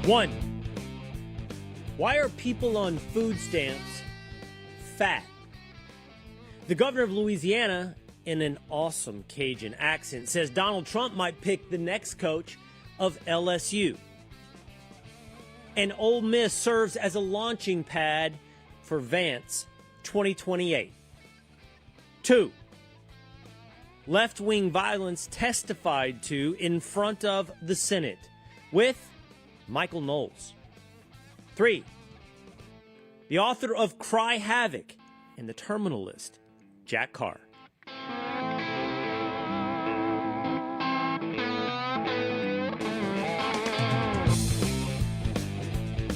One, why are people on food stamps fat? The governor of Louisiana, in an awesome Cajun accent, says Donald Trump might pick the next coach of LSU. And Ole Miss serves as a launching pad for Vance 2028. 2, left-wing violence testified to in front of the Senate with Michael Knowles. 3, the author of Cry Havoc and The Terminal List, Jack Carr.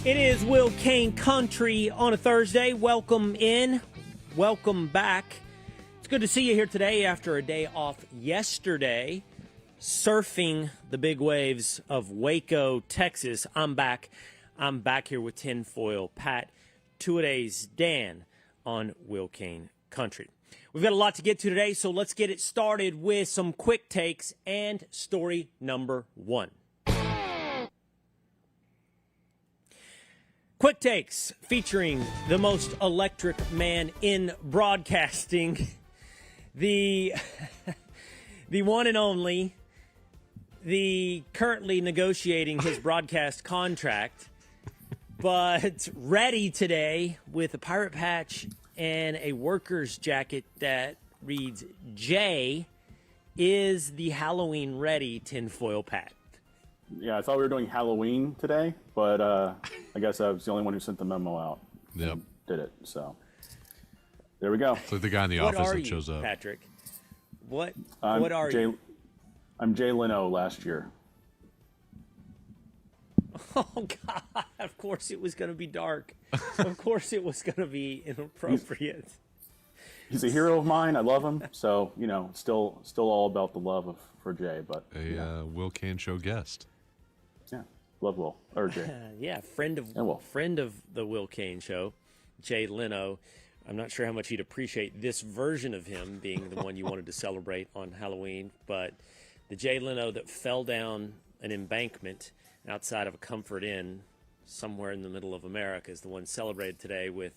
It is Will Cain Country on a Thursday. Welcome in. Welcome back. It's good to see you here today after a day off yesterday, surfing the big waves of Waco, Texas. I'm back. I'm back here with Tinfoil Pat, two-a-days Dan on Will Cain Country. We've got a lot to get to today, so let's get it started with some quick takes and story number 1. Quick takes featuring the most electric man in broadcasting, the one and only, the currently negotiating his broadcast contract, but ready today with a pirate patch and a worker's jacket that reads J is the Halloween ready Tinfoil Pat. Yeah, I thought we were doing Halloween today, but I guess I was the only one who sent the memo out. Yep. Did it, so there we go. So the guy in the office that shows up. Patrick? What are you? I'm Jay Leno last year. Oh, God. Of course it was going to be dark. Of course it was going to be inappropriate. He's a hero of mine. I love him. So, still all about the love for Jay. But Will Cain Show guest. Yeah, love Will. Or Jay. Yeah, friend of the Will Cain Show, Jay Leno. I'm not sure how much you'd appreciate this version of him being the one you wanted to celebrate on Halloween, but the Jay Leno that fell down an embankment outside of a Comfort Inn somewhere in the middle of America is the one celebrated today with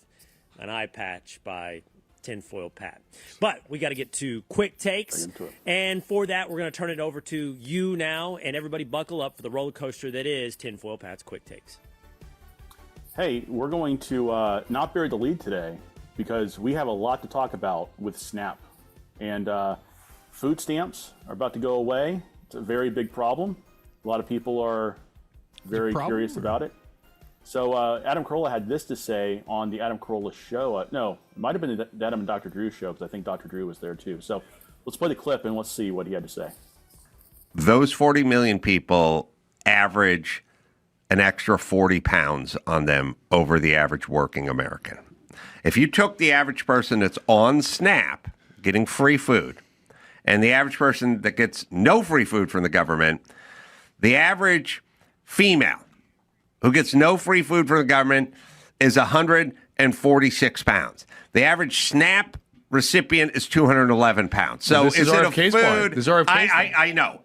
an eye patch by Tinfoil Pat. But we got to get to quick takes, and for that we're going to turn it over to you now, and everybody buckle up for the roller coaster that is Tinfoil Pat's quick takes. Hey, we're going to not bury the lead today because we have a lot to talk about with SNAP. And food stamps are about to go away. It's a very big problem. A lot of people are very curious about it. So Adam Carolla had this to say on the Adam Carolla show. No, it might have been the Adam and Dr. Drew show because I think Dr. Drew was there too. So let's play the clip and let's see what he had to say. Those 40 million people average an extra 40 pounds on them over the average working American. If you took the average person that's on SNAP getting free food and the average person that gets no free food from the government, the average female who gets no free food from the government is 146 pounds. The average SNAP recipient is 211 pounds. So is it a food? I know.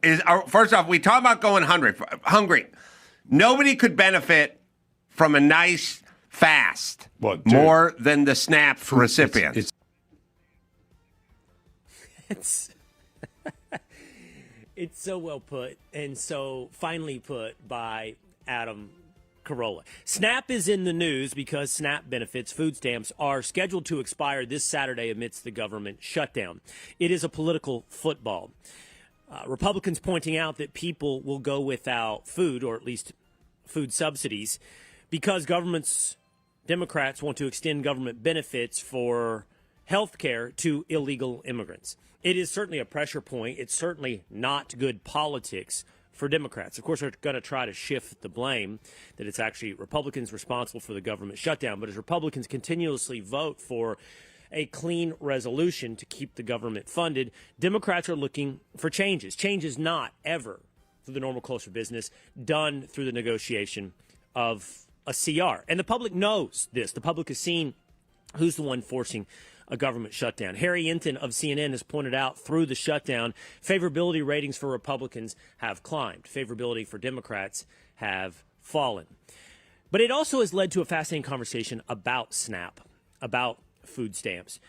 First off, we talk about going hungry. Nobody could benefit from a nice fast more than the SNAP recipient. It's so well put and so finely put by Adam Carolla. SNAP is in the news because SNAP benefits, food stamps, are scheduled to expire this Saturday amidst the government shutdown. It is a political football. Republicans pointing out that people will go without food, or at least food subsidies, because Democrats want to extend government benefits for health care to illegal immigrants. It is certainly a pressure point. It's certainly not good politics for Democrats. Of course, they're going to try to shift the blame that it's actually Republicans responsible for the government shutdown. But as Republicans continuously vote for a clean resolution to keep the government funded, Democrats are looking for changes. Change is not ever, through the normal course of business, done through the negotiation of a CR. And the public knows this. The public has seen who's the one forcing a government shutdown. Harry Enton of CNN has pointed out through the shutdown, favorability ratings for Republicans have climbed. Favorability for Democrats have fallen. But it also has led to a fascinating conversation about SNAP, about food stamps.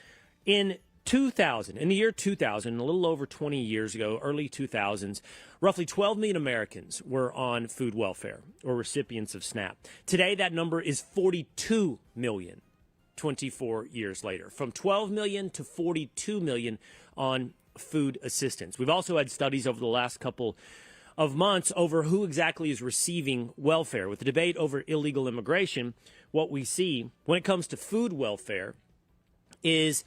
In the year 2000, a little over 20 years ago, early 2000s, roughly 12 million Americans were on food welfare or recipients of SNAP. Today, that number is 42 million, 24 years later. From 12 million to 42 million on food assistance. We've also had studies over the last couple of months over who exactly is receiving welfare. With the debate over illegal immigration, what we see when it comes to food welfare is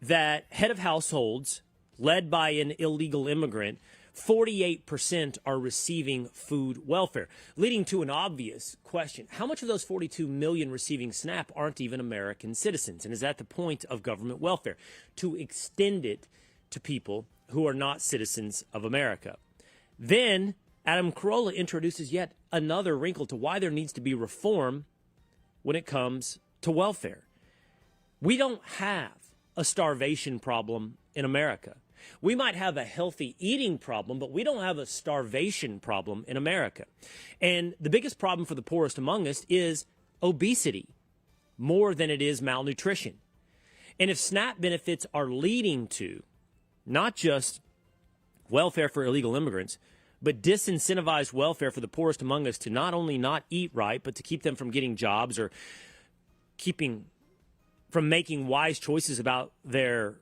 that head of households led by an illegal immigrant, 48% are receiving food welfare, leading to an obvious question. How much of those 42 million receiving SNAP aren't even American citizens? And is that the point of government welfare? To extend it to people who are not citizens of America. Then Adam Carolla introduces yet another wrinkle to why there needs to be reform when it comes to welfare. We don't have a starvation problem in America. We might have a healthy eating problem, but we don't have a starvation problem in America. And the biggest problem for the poorest among us is obesity, more than it is malnutrition. And if SNAP benefits are leading to not just welfare for illegal immigrants, but disincentivized welfare for the poorest among us to not only not eat right, but to keep them from getting jobs or keeping from making wise choices about their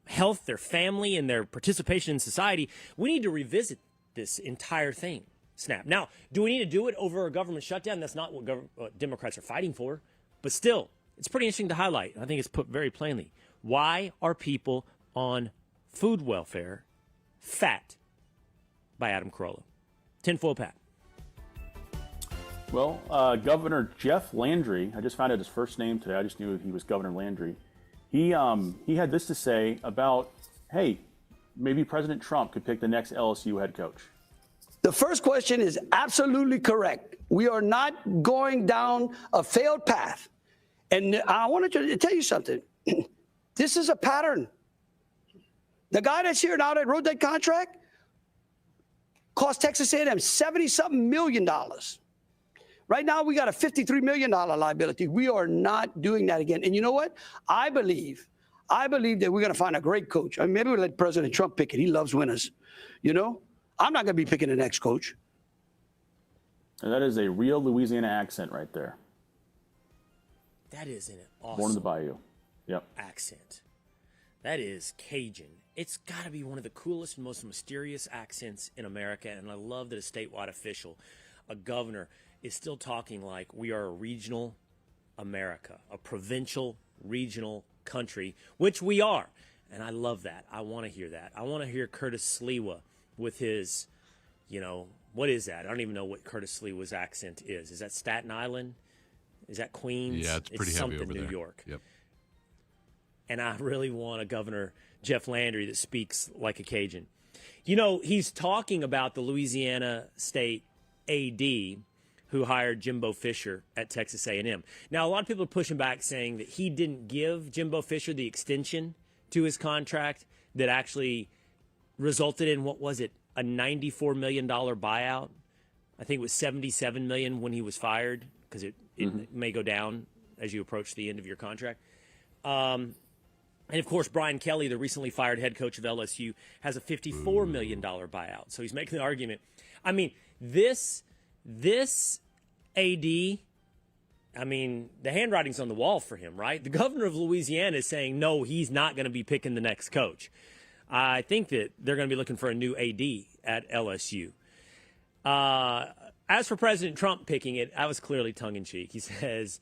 health, their family, and their participation in society, we need to revisit this entire thing, SNAP. Now, do we need to do it over a government shutdown? That's not what Democrats are fighting for. But still, it's pretty interesting to highlight. I think it's put very plainly. Why are people on food welfare fat? By Adam Carolla. Tinfoil Pat. Well, Governor Jeff Landry, I just found out his first name today. I just knew he was Governor Landry. He had this to say about, hey, maybe President Trump could pick the next LSU head coach. The first question is absolutely correct. We are not going down a failed path. And I wanted to tell you something. This is a pattern. The guy that's here now that wrote that contract cost Texas A&M $70-something million. Right now, we got a $53 million liability. We are not doing that again. And you know what? I believe that we're going to find a great coach. I mean, maybe we'll let President Trump pick it. He loves winners. You know, I'm not going to be picking the next coach. And that is a real Louisiana accent right there. That is an awesome Born in the Bayou. Yep. accent. That is Cajun. It's got to be one of the coolest and most mysterious accents in America, and I love that a statewide official, a governor, is still talking like we are a regional America, a provincial, regional country, which we are. And I love that. I want to hear that. I want to hear Curtis Sliwa with his, what is that? I don't even know what Curtis Sliwa's accent is. Is that Staten Island? Is that Queens? Yeah, it's pretty heavy over there. New York. Yep. And I really want a Governor Jeff Landry that speaks like a Cajun. He's talking about the Louisiana State AD who hired Jimbo Fisher at Texas A&M. Now, a lot of people are pushing back saying that he didn't give Jimbo Fisher the extension to his contract that actually resulted in, what was it, a $94 million buyout? I think it was $77 million when he was fired, because it may go down as you approach the end of your contract. And, of course, Brian Kelly, the recently fired head coach of LSU, has a $54 million buyout. So he's making the argument. I mean, this AD, the handwriting's on the wall for him, right? The governor of Louisiana is saying, no, he's not going to be picking the next coach. I think that they're going to be looking for a new AD at LSU. As for President Trump picking it, I was clearly tongue-in-cheek. He says,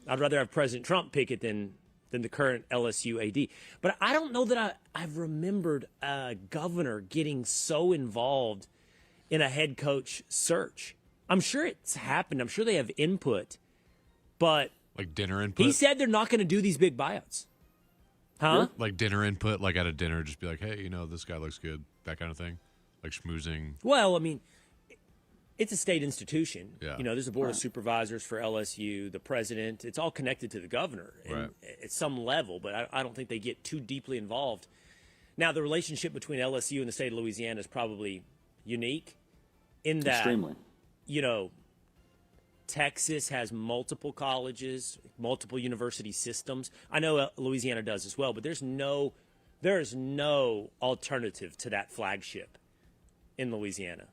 I'd rather have President Trump pick it than the current LSU AD. But I don't know that I've remembered a governor getting so involved in a head coach search. I'm sure it's happened. I'm sure they have input. But like dinner input? He said they're not going to do these big buyouts. Huh? Like dinner input, like at a dinner, just be like, hey, this guy looks good, that kind of thing. Like schmoozing. Well, it's a state institution. Yeah. There's a board of supervisors for LSU, the president. It's all connected to the governor at some level, but I don't think they get too deeply involved. Now, the relationship between LSU and the state of Louisiana is probably unique in that, extremely. Texas has multiple colleges, multiple university systems. I know Louisiana does as well, but there is no alternative to that flagship in Louisiana.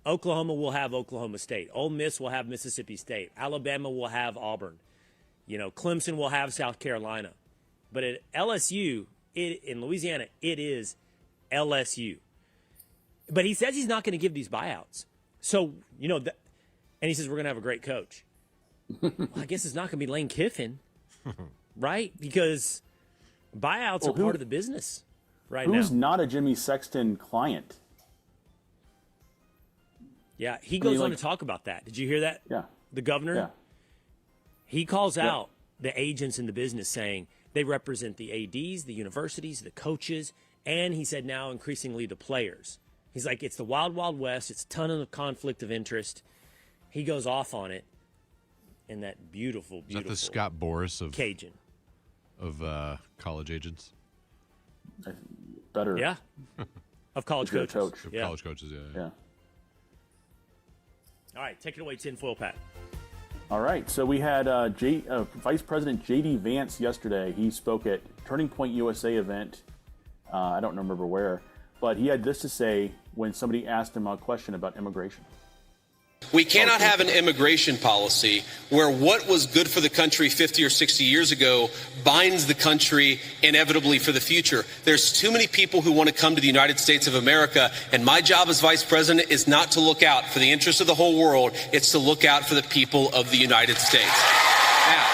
Oklahoma will have Oklahoma State. Ole Miss will have Mississippi State. Alabama will have Auburn. Clemson will have South Carolina. But at LSU, in Louisiana, it is LSU. But he says he's not going to give these buyouts. So, and he says we're going to have a great coach. Well, I guess it's not going to be Lane Kiffin, right? Because buyouts are part of the business right now. Who's not a Jimmy Sexton client? Yeah, he goes on to talk about that. Did you hear that? Yeah. The governor? Yeah. He calls out the agents in the business saying they represent the ADs, the universities, the coaches, and he said now increasingly the players. He's like, it's the wild, wild west. It's a ton of conflict of interest. He goes off on it in that beautiful, beautiful. Is that the Scott Boras of Cajun of college agents? Better. Yeah. Of college coaches. Coach. Of Yeah. college coaches, Yeah. All right, take it away, tinfoil Pat. All right. So we had Vice President J.D. Vance yesterday. He spoke at Turning Point USA event. I don't remember where, but he had this to say when somebody asked him a question about immigration. We cannot have an immigration policy where what was good for the country 50 or 60 years ago binds the country inevitably for the future. There's too many people who want to come to the United States of America, and my job as vice president is not to look out for the interests of the whole world. It's to look out for the people of the United States. Now,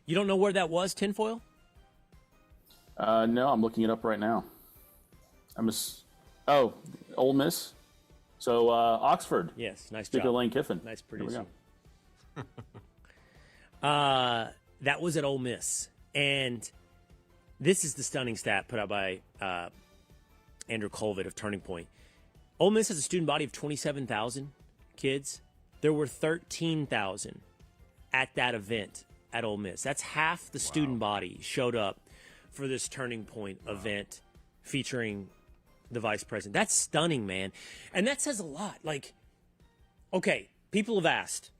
You don't know where that was, tinfoil? No, I'm looking it up right now. Ole Miss. So Oxford. Yes, nice Speaking job. of Lane Kiffin. Nice There we producing. go. That was at Ole Miss. And this is the stunning stat put out by Andrew Colvett of Turning Point. Ole Miss has a student body of 27,000 kids. There were 13,000 at that event at Ole Miss. That's half the student body showed up for this Turning Point event featuring the vice president. That's stunning, man. And that says a lot. Like, okay, people have asked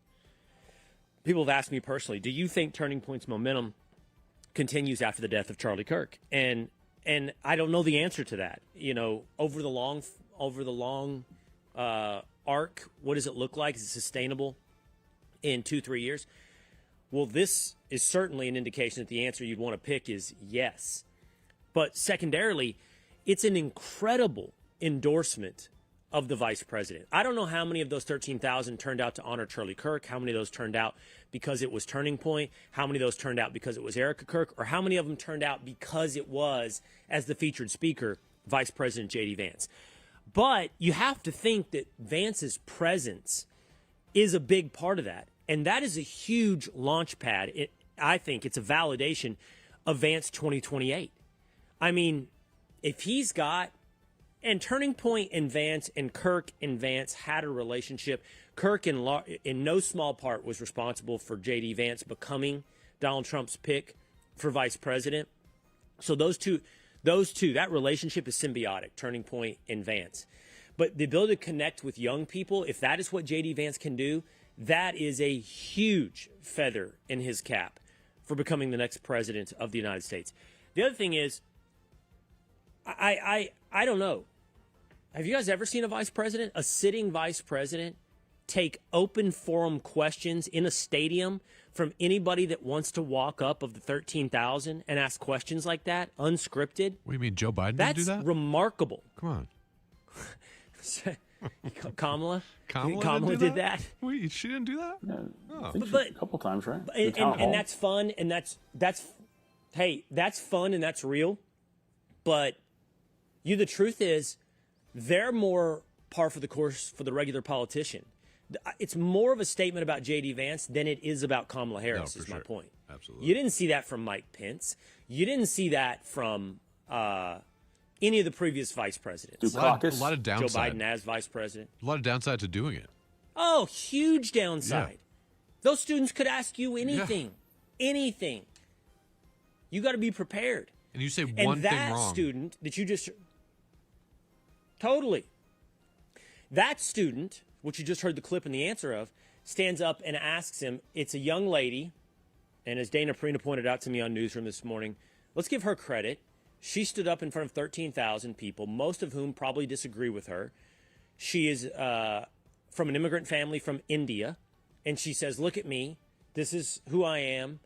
me personally, do you think Turning Point's momentum continues after the death of Charlie Kirk? And I don't know the answer to that. Over the long arc, what does it look like? Is it sustainable in 2-3 years? Well, this is certainly an indication that the answer you'd want to pick is yes. But secondarily, it's an incredible endorsement of the vice president. I don't know how many of those 13,000 turned out to honor Charlie Kirk, how many of those turned out because it was Turning Point, how many of those turned out because it was Erica Kirk, or how many of them turned out because it was, as the featured speaker, Vice President J.D. Vance. But you have to think that Vance's presence is a big part of that. And that is a huge launch pad. I think it's a validation of Vance 2028. I mean, if he's got, and Turning Point and Vance and Kirk and Vance had a relationship. Kirk, in no small part, was responsible for J.D. Vance becoming Donald Trump's pick for vice president. So those two, that relationship is symbiotic, Turning Point and Vance. But the ability to connect with young people, if that is what J.D. Vance can do, that is a huge feather in his cap for becoming the next president of the United States. The other thing is, I don't know. Have you guys ever seen a sitting vice president, take open forum questions in a stadium from anybody that wants to walk up of the 13,000 and ask questions like that, unscripted? What do you mean, Joe Biden didn't do That's that? remarkable. Come on. Kamala did that. Wait, she didn't do that? I think But- a couple times, right? And that's fun, and that's fun and that's real. But the truth is, they're more par for the course for the regular politician. It's more of a statement about J.D. Vance than it is about Kamala Harris, for is my sure. point. Absolutely. You didn't see that from Mike Pence. You didn't see that from any of the previous vice presidents. Do caucus. A lot of Joe downside. Biden as vice president. A lot of downside to doing it. Oh, huge downside. Yeah. Those students could ask you anything. Anything. You got to be prepared. And you say And one thing that wrong. student that you just totally, that student, which you just heard the clip and the answer of, stands up and asks him. It's a young lady, and as Dana Perina pointed out to me on Newsroom this morning, let's give her credit. She stood up in front of 13,000 people, most of whom probably disagree with her. She is from an immigrant family from India, and she says, look at me. This is who I am.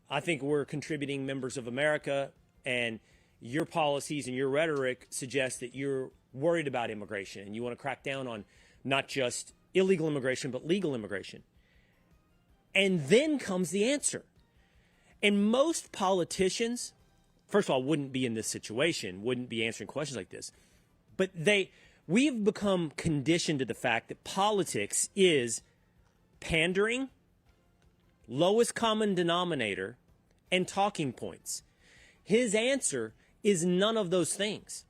I think we're contributing members of America, and your policies and your rhetoric suggest that you're worried about immigration, and you want to crack down on not just illegal immigration, but legal immigration. And then comes the answer. And most politicians, first of all, wouldn't be in this situation, wouldn't be answering questions like this. But we've become conditioned to the fact that politics is pandering, lowest common denominator, and talking points. His answer is none of those things.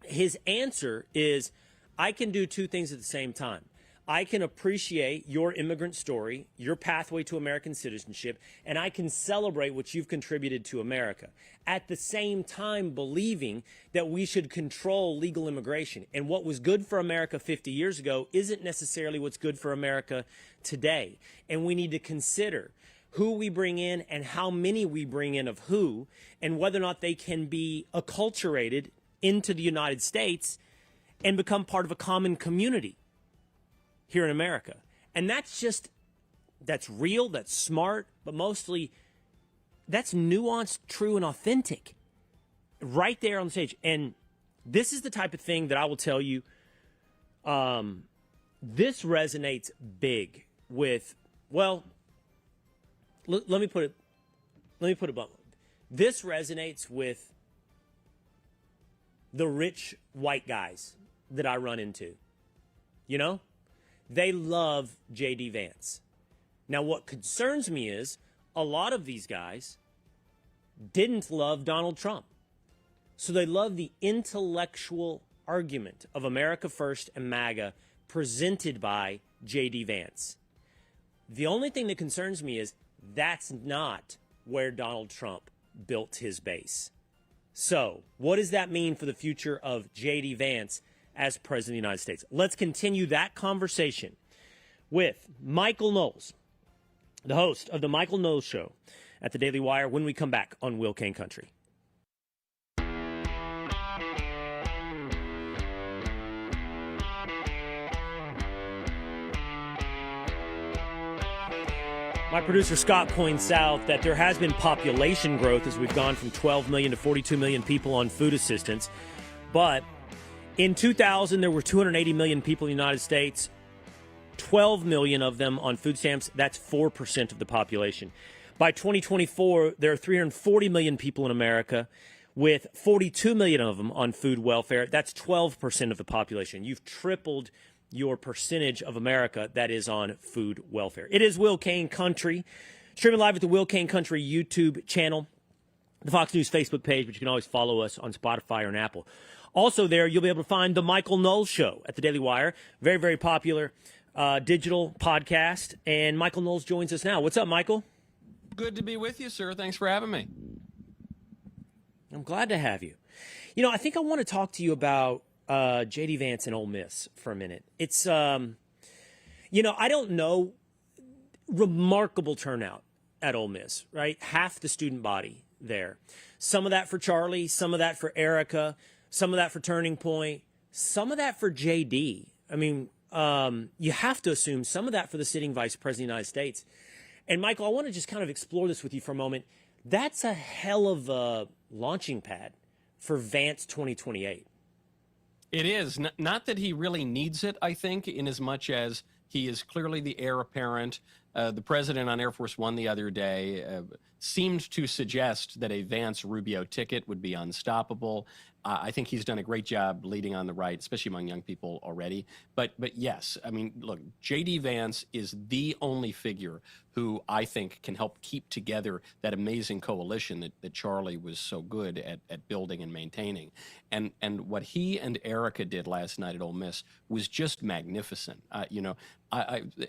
His answer is, I can do two things at the same time. I can appreciate your immigrant story, your pathway to American citizenship, and I can celebrate what you've contributed to America. At the same time, believing that we should control legal immigration. And what was good for America 50 years ago isn't necessarily what's good for America today. And we need to consider who we bring in and how many we bring in of who, and whether or not they can be acculturated into the United States and become part of a common community here in America. And that's real, that's smart, but mostly that's nuanced, true, and authentic right there on the stage. And this is the type of thing that I will tell you, this resonates big with, well, let me put it bluntly. This resonates with the rich white guys that I run into. You know? They love J.D. Vance. Now, what concerns me is a lot of these guys didn't love Donald Trump. So they love the intellectual argument of America First and MAGA presented by J.D. Vance. The only thing that concerns me is that's not where Donald Trump built his base. So, what does that mean for the future of J.D. Vance as President of the United States? Let's continue that conversation with Michael Knowles, the host of the Michael Knowles Show at the Daily Wire, when we come back on Will Cain Country. My producer Scott points out that there has been population growth as we've gone from 12 million to 42 million people on food assistance. But in 2000, there were 280 million people in the United States, 12 million of them on food stamps. That's 4% of the population. By 2024, there are 340 million people in America, with 42 million of them on food welfare. That's 12% of the population. You've tripled your percentage of America that is on food welfare. It is Will Cain Country, streaming live at the Will Cain Country YouTube channel, the Fox News Facebook page, but you can always follow us on Spotify or on Apple. Also there, you'll be able to find the Michael Knowles Show at the Daily Wire. Very, very popular digital podcast. And Michael Knowles joins us now. What's up, Michael? Good to be with you, sir. Thanks for having me. I'm glad to have you. You know, I think I want to talk to you about J.D. Vance and Ole Miss for a minute. It's, you know, I don't know, remarkable turnout at Ole Miss, right? Half the student body there. Some of that for Charlie, some of that for Erica, some of that for Turning Point, some of that for J.D. I mean, you have to assume some of that for the sitting vice president of the United States. And Michael, I want to just kind of explore this with you for a moment. That's a hell of a launching pad for Vance 2028. It is. Not that he really needs it, I think, in as much as he is clearly the heir apparent. The president on Air Force One the other day seemed to suggest that a Vance-Rubio ticket would be unstoppable. I think he's done a great job leading on the right, especially among young people already. But yes, I mean, look, J.D. Vance is the only figure who I think can help keep together that amazing coalition that Charlie was so good at building and maintaining. And what he and Erica did last night at Ole Miss was just magnificent. You know,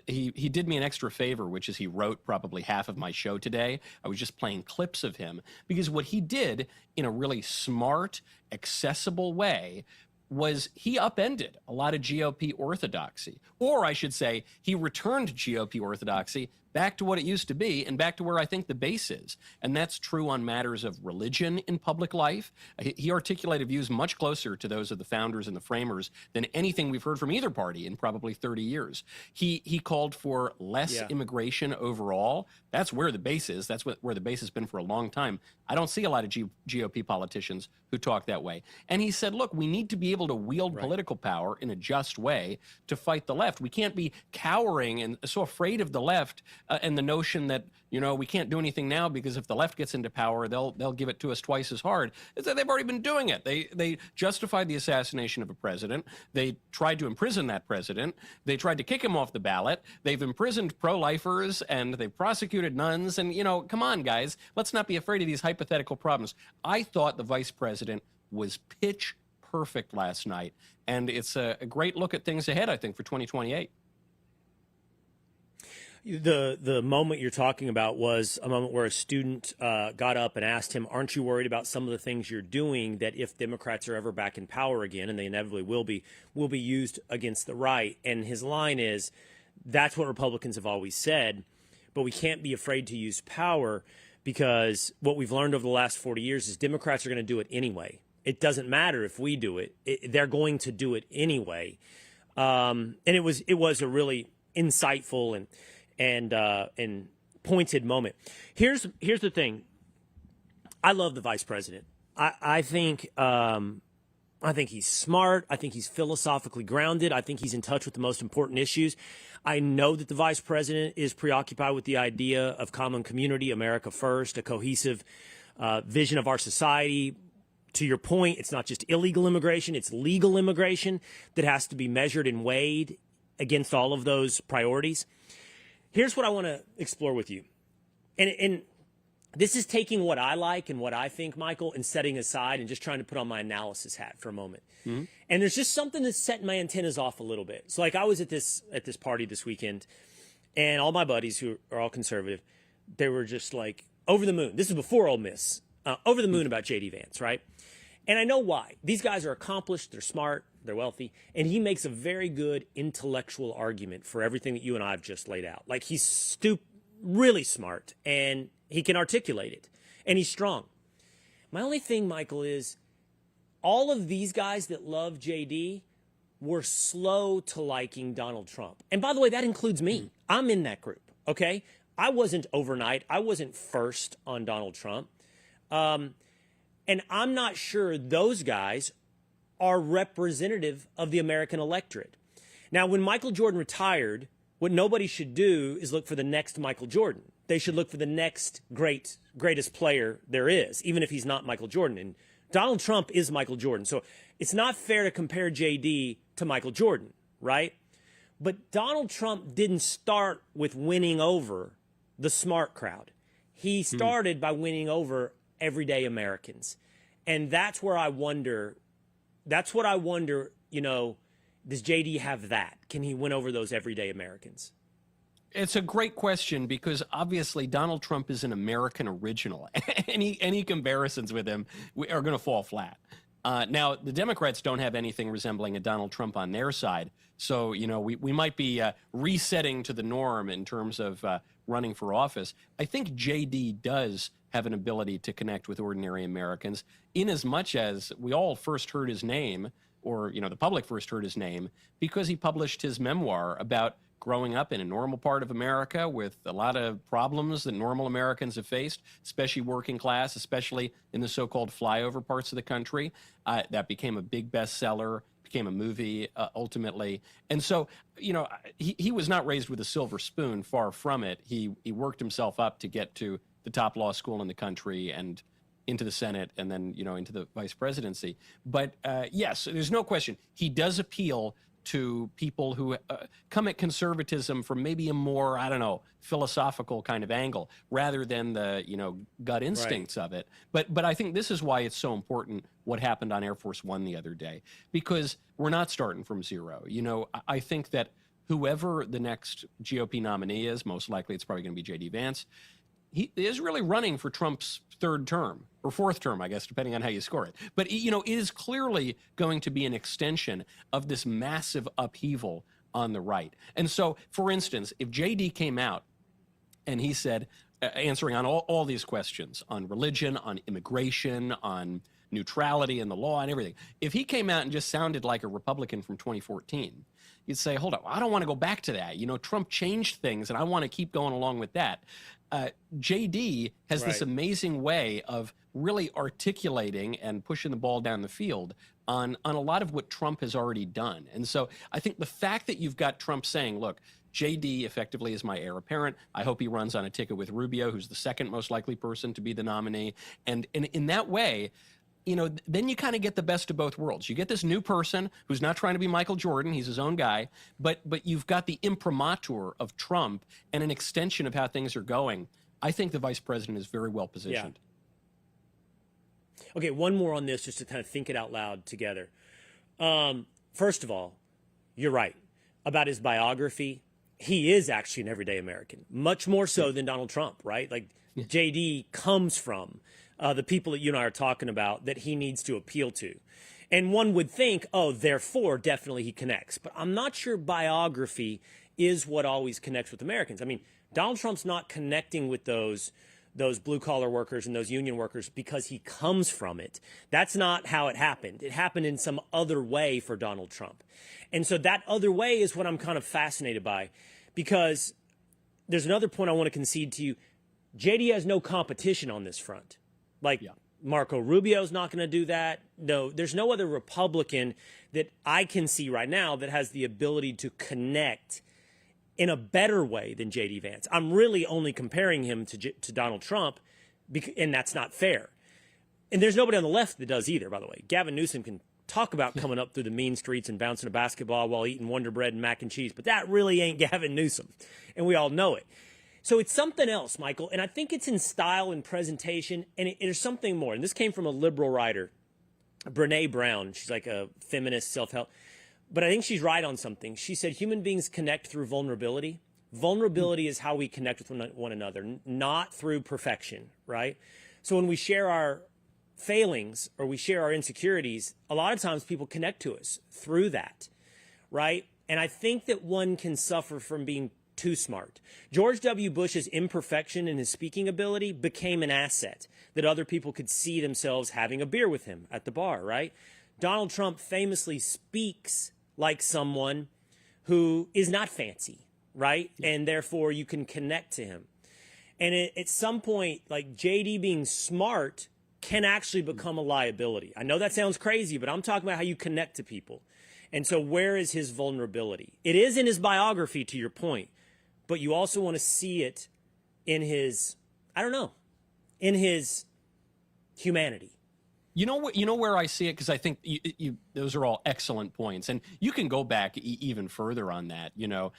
he did me an extra favor, which is he wrote probably half of my show today. I was just playing clips of him, because what he did in a really smart, accessible way was he upended a lot of GOP orthodoxy. Or I should say, he returned GOP orthodoxy back to what it used to be and back to where I think the base is. And that's true on matters of religion in public life. He articulated views much closer to those of the founders and the framers than anything we've heard from either party in probably 30 years. He called for less immigration overall. That's where the base is. That's where the base has been for a long time. I don't see a lot of GOP politicians who talk that way. And he said, look, we need to be able to wield political power in a just way to fight the left. We can't be cowering and so afraid of the left and the notion that, you know, we can't do anything now because if the left gets into power, they'll give it to us twice as hard. It's that they've already been doing it. They justified the assassination of a president. They tried to imprison that president. They tried to kick him off the ballot. They've imprisoned pro-lifers and they've prosecuted nuns. And, you know, come on, guys, let's not be afraid of these hypothetical problems. I thought the vice president was pitch perfect last night. And it's a great look at things ahead, I think, for 2028. The moment you're talking about was a moment where a student got up and asked him, aren't you worried about some of the things you're doing that if Democrats are ever back in power again, and they inevitably will be used against the right? And his line is, that's what Republicans have always said, but we can't be afraid to use power because what we've learned over the last 40 years is Democrats are going to do it anyway. It doesn't matter if we do it. They're going to do it anyway. And it was a really insightful and pointed moment. Here's the thing. I love the vice president. I think he's smart. I think he's philosophically grounded. I think he's in touch with the most important issues. I know that the vice president is preoccupied with the idea of common community, America first, a cohesive vision of our society. To your point, it's not just illegal immigration, it's legal immigration that has to be measured and weighed against all of those priorities. Here's what I want to explore with you. And this is taking what I like and what I think, Michael, and setting aside and just trying to put on my analysis hat for a moment. Mm-hmm. And there's just something that's setting my antennas off a little bit. So like I was at this party this weekend, and all my buddies who are all conservative, they were just like over the moon. This is before Ole Miss. Over the moon about J.D. Vance, right? And I know why. These guys are accomplished, they're smart, they're wealthy, and he makes a very good intellectual argument for everything that you and I have just laid out. Like he's really smart, and he can articulate it, and he's strong. My only thing, Michael, is all of these guys that love J.D. were slow to liking Donald Trump. And by the way, that includes me. I'm in that group, okay? I wasn't overnight. I wasn't first on Donald Trump. And I'm not sure those guys are representative of the American electorate. Now, when Michael Jordan retired, what nobody should do is look for the next Michael Jordan. They should look for the next greatest player there is, even if he's not Michael Jordan. And Donald Trump is Michael Jordan. So it's not fair to compare JD to Michael Jordan, right? But Donald Trump didn't start with winning over the smart crowd. He started by winning over everyday Americans. And that's where I wonder, you know, does JD have that? Can he win over those everyday Americans? It's a great question because obviously Donald Trump is an American original. Any comparisons with him are going to fall flat. Now, the Democrats don't have anything resembling a Donald Trump on their side. So, you know, we might be resetting to the norm in terms of running for office. I think JD does have an ability to connect with ordinary Americans in as much as we all first heard his name, or, you know, the public first heard his name because he published his memoir about growing up in a normal part of America with a lot of problems that normal Americans have faced, especially working class, especially in the so-called flyover parts of the country. That became a big bestseller, became a movie ultimately. And so, you know, he was not raised with a silver spoon, far from it. He worked himself up to get to the top law school in the country and into the Senate and then, you know, into the vice presidency. But yes, there's no question. He does appeal to people who come at conservatism from maybe a more, I don't know, philosophical kind of angle rather than the, you know, gut instincts of it. But I think this is why it's so important what happened on Air Force One the other day, because we're not starting from zero. You know, I think that whoever the next GOP nominee is, most likely it's probably going to be J.D. Vance, he is really running for Trump's third term or fourth term, I guess, depending on how you score it. But, you know, it is clearly going to be an extension of this massive upheaval on the right. And so, for instance, if JD came out and he said, answering on all these questions on religion, on immigration, on neutrality and the law and everything, if he came out and just sounded like a Republican from 2014, you'd say, hold on, I don't want to go back to that. You know, Trump changed things and I want to keep going along with that. JD has this amazing way of really articulating and pushing the ball down the field on a lot of what Trump has already done. And so I think the fact that you've got Trump saying, look, JD effectively is my heir apparent. I hope he runs on a ticket with Rubio, who's the second most likely person to be the nominee. And in that way, you know, then you kind of get the best of both worlds. You get this new person who's not trying to be Michael Jordan. He's his own guy. But you've got the imprimatur of Trump and an extension of how things are going. I think the vice president is very well positioned. Yeah. Okay, one more on this just to kind of think it out loud together. First of all, you're right about his biography. He is actually an everyday American, much more so than Donald Trump, right? Like JD comes from the people that you and I are talking about that he needs to appeal to. And one would think, oh, therefore, definitely he connects. But I'm not sure biography is what always connects with Americans. I mean, Donald Trump's not connecting with those blue-collar workers and those union workers because he comes from it. That's not how it happened. It happened in some other way for Donald Trump. And so that other way is what I'm kind of fascinated by, because there's another point I want to concede to you. JD has no competition on this front. Like, Marco Rubio's not going to do that. No, there's no other Republican that I can see right now that has the ability to connect in a better way than J.D. Vance. I'm really only comparing him to Donald Trump, and that's not fair. And there's nobody on the left that does either, by the way. Gavin Newsom can talk about coming up through the mean streets and bouncing a basketball while eating Wonder Bread and mac and cheese, but that really ain't Gavin Newsom, and we all know it. So it's something else, Michael, and I think it's in style and presentation, and there's something more. And this came from a liberal writer, Brene Brown. She's like a feminist self-help. But I think she's right on something. She said human beings connect through vulnerability. Vulnerability is how we connect with one another, not through perfection, right? So when we share our failings or we share our insecurities, a lot of times people connect to us through that, right? And I think that one can suffer from being too smart. George W. Bush's imperfection in his speaking ability became an asset that other people could see themselves having a beer with him at the bar, right? Donald Trump famously speaks like someone who is not fancy, right? And therefore you can connect to him. And at some point, like JD being smart can actually become a liability. I know that sounds crazy, but I'm talking about how you connect to people. And so where is his vulnerability? It is in his biography, to your point, but you also want to see it in his, I don't know, in his humanity. You know where I see it, because I think those are all excellent points, and you can go back even further on that. You know,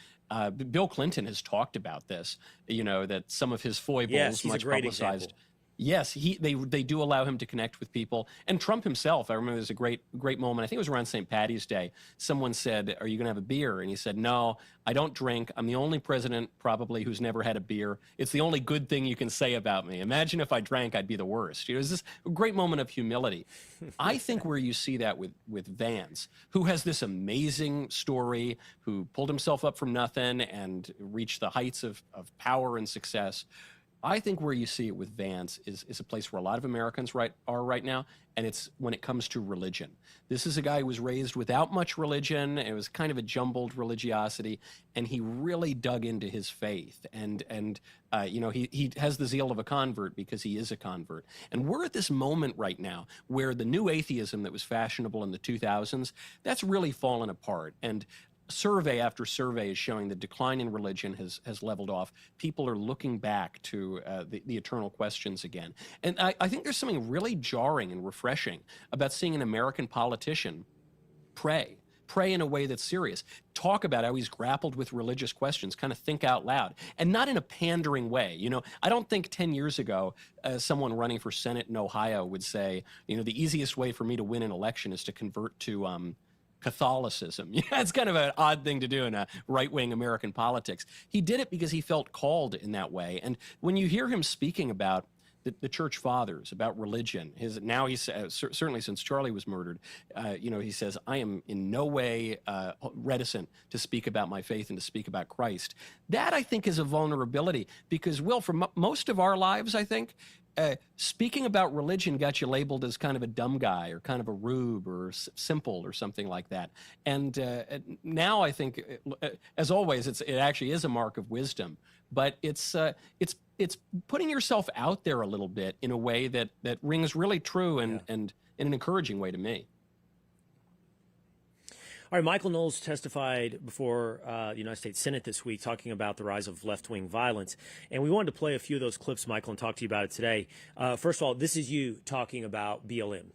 Bill Clinton has talked about this. You know, that some of his foibles, much publicized. Example. Yes, they do allow him to connect with people. And Trump himself, I remember there's a great moment. I think it was around St. Patty's Day. Someone said, "Are you going to have a beer?" And he said, "No, I don't drink. I'm the only president probably who's never had a beer. It's the only good thing you can say about me. Imagine if I drank, I'd be the worst." You know, it was this great moment of humility. I think where you see that with Vance, who has this amazing story, who pulled himself up from nothing and reached the heights of power and success. I think where you see it with Vance is a place where a lot of Americans are right now, and it's when it comes to religion. This is a guy who was raised without much religion. It was kind of a jumbled religiosity, and he really dug into his faith. And you know, he has the zeal of a convert because he is a convert. And we're at this moment right now where the new atheism that was fashionable in the 2000s, that's really fallen apart. And survey after survey is showing the decline in religion has leveled off. People are looking back to the eternal questions again. And I think there's something really jarring and refreshing about seeing an American politician pray in a way that's serious, talk about how he's grappled with religious questions, kind of think out loud, and not in a pandering way. You know, I don't think 10 years ago, someone running for Senate in Ohio would say, you know, the easiest way for me to win an election is to convert to Catholicism. Yeah, it's kind of an odd thing to do in a right-wing American politics. He did it because he felt called in that way. And when you hear him speaking about the church fathers, about religion, he's certainly since Charlie was murdered, he says, I am in no way reticent to speak about my faith and to speak about Christ. That, I think, is a vulnerability because, Will, for most of our lives, I think, speaking about religion got you labeled as kind of a dumb guy or kind of a rube or simple or something like that. And now I think, as always, it actually is a mark of wisdom. But it's putting yourself out there a little bit in a way that rings really true and in an encouraging way to me. All right, Michael Knowles testified before the United States Senate this week talking about the rise of left-wing violence. And we wanted to play a few of those clips, Michael, and talk to you about it today. First of all, this is you talking about BLM.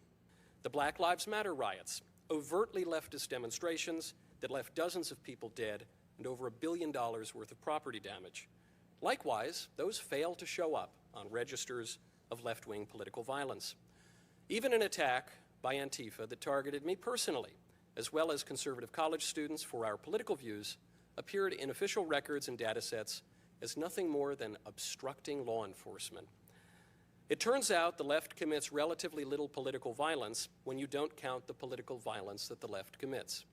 The Black Lives Matter riots, overtly leftist demonstrations that left dozens of people dead and over $1 billion worth of property damage. Likewise, those fail to show up on registers of left-wing political violence. Even an attack by Antifa that targeted me personally, as well as conservative college students for our political views, appeared in official records and data sets as nothing more than obstructing law enforcement. It turns out the left commits relatively little political violence when you don't count the political violence that the left commits.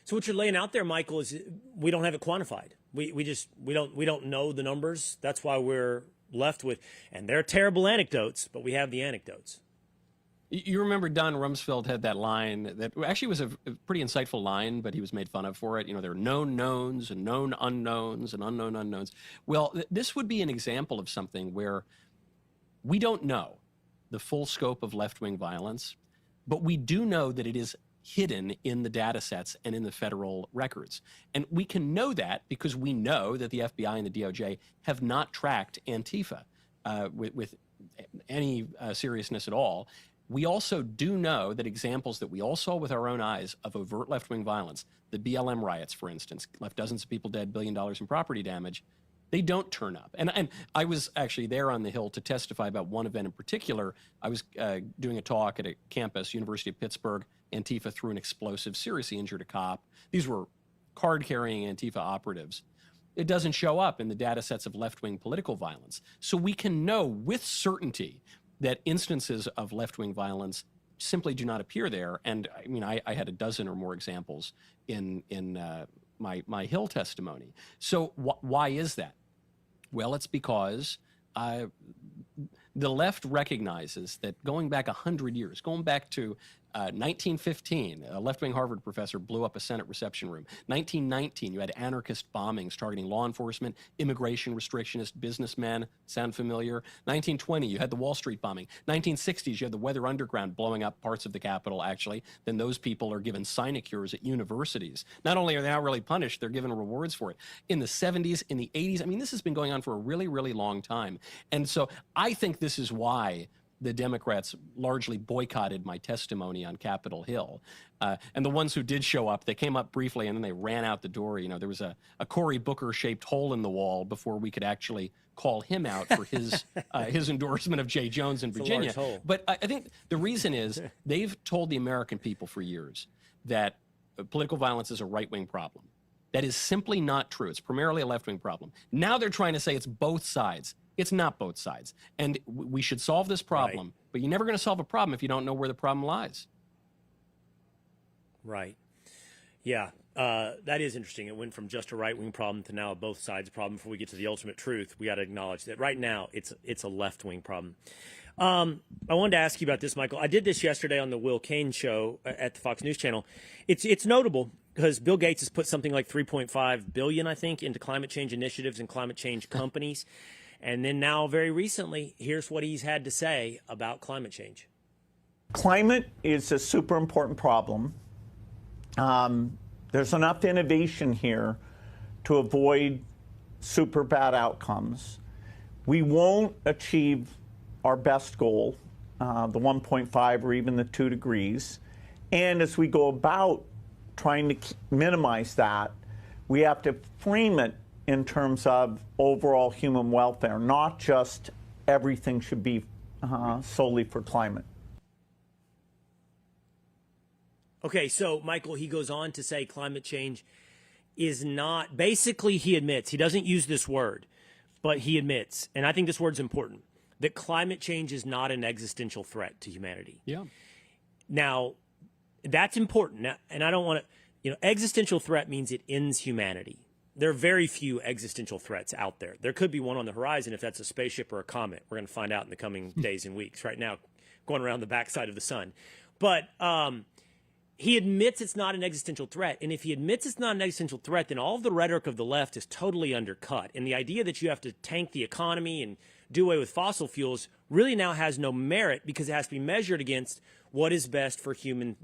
So what you're laying out there, Michael, is we don't have it quantified. We don't know the numbers. That's why we're left with, and they're terrible anecdotes, but we have the anecdotes. You remember Don Rumsfeld had that line that actually was a pretty insightful line, but he was made fun of for it. There are known knowns and known unknowns and unknown unknowns. Well, this would be an example of something where we don't know the full scope of left-wing violence, but we do know that it is hidden in the data sets and in the federal records. And we can know that because we know that the FBI and the DOJ have not tracked Antifa with any seriousness at all. We also do know that examples that we all saw with our own eyes of overt left-wing violence, the BLM riots, for instance, left dozens of people dead, $1 billion in property damage, they don't turn up. And I was actually there on the Hill to testify about one event in particular. I was doing a talk at a campus, University of Pittsburgh. Antifa threw an explosive, seriously injured a cop. These were card-carrying Antifa operatives. It doesn't show up in the data sets of left-wing political violence. So we can know with certainty that instances of left-wing violence simply do not appear there. And I mean, I had a dozen or more examples in my Hill testimony. So why is that? Well, it's because the left recognizes that going back 100 years, going back to 1915, a left-wing Harvard professor blew up a Senate reception room. 1919, you had anarchist bombings targeting law enforcement, immigration restrictionist businessmen. Sound familiar? 1920, you had the Wall Street bombing. 1960s, you had the Weather Underground blowing up parts of the Capitol, actually. Then those people are given sinecures at universities. Not only are they not really punished, they're given rewards for it. In the 70s, in the 80s, I mean, this has been going on for a really, really long time. And so I think this is why the Democrats largely boycotted my testimony on Capitol Hill. And the ones who did show up, they came up briefly and then they ran out the door. There was a Cory Booker-shaped hole in the wall before we could actually call him out for his endorsement of Jay Jones in Virginia. But I think the reason is they've told the American people for years that political violence is a right-wing problem. That is simply not true. It's primarily a left-wing problem. Now they're trying to say it's both sides. It's not both sides. And we should solve this problem, right. But you're never going to solve a problem if you don't know where the problem lies. Right. Yeah, that is interesting. It went from just a right-wing problem to now a both sides problem. Before we get to the ultimate truth, we got to acknowledge that right now it's a left-wing problem. I wanted to ask you about this, Michael. I did this yesterday on the Will Cain show at the Fox News Channel. It's notable because Bill Gates has put something like $3.5 billion, I think, into climate change initiatives and climate change companies. And then now, very recently, here's what he's had to say about climate change. Climate is a super important problem. There's enough innovation here to avoid super bad outcomes. We won't achieve our best goal, the 1.5 or even the 2 degrees. And as we go about trying to minimize that, we have to frame it in terms of overall human welfare, not just everything should be solely for climate. Okay, so Michael, he goes on to say climate change is not, basically he admits, he doesn't use this word, but he admits, and I think this word's important, that climate change is not an existential threat to humanity. Yeah. Now, that's important. Now, and I don't want to, existential threat means it ends humanity. There are very few existential threats out there. There could be one on the horizon if that's a spaceship or a comet. We're going to find out in the coming days and weeks. Right now, going around the backside of the sun. But he admits it's not an existential threat. And if he admits it's not an existential threat, then all of the rhetoric of the left is totally undercut. And the idea that you have to tank the economy and do away with fossil fuels really now has no merit because it has to be measured against what is best for human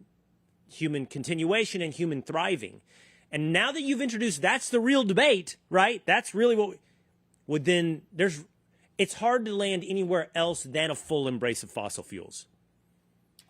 continuation and human thriving. And now that you've introduced, that's the real debate, right? That's really what would then it's hard to land anywhere else than a full embrace of fossil fuels.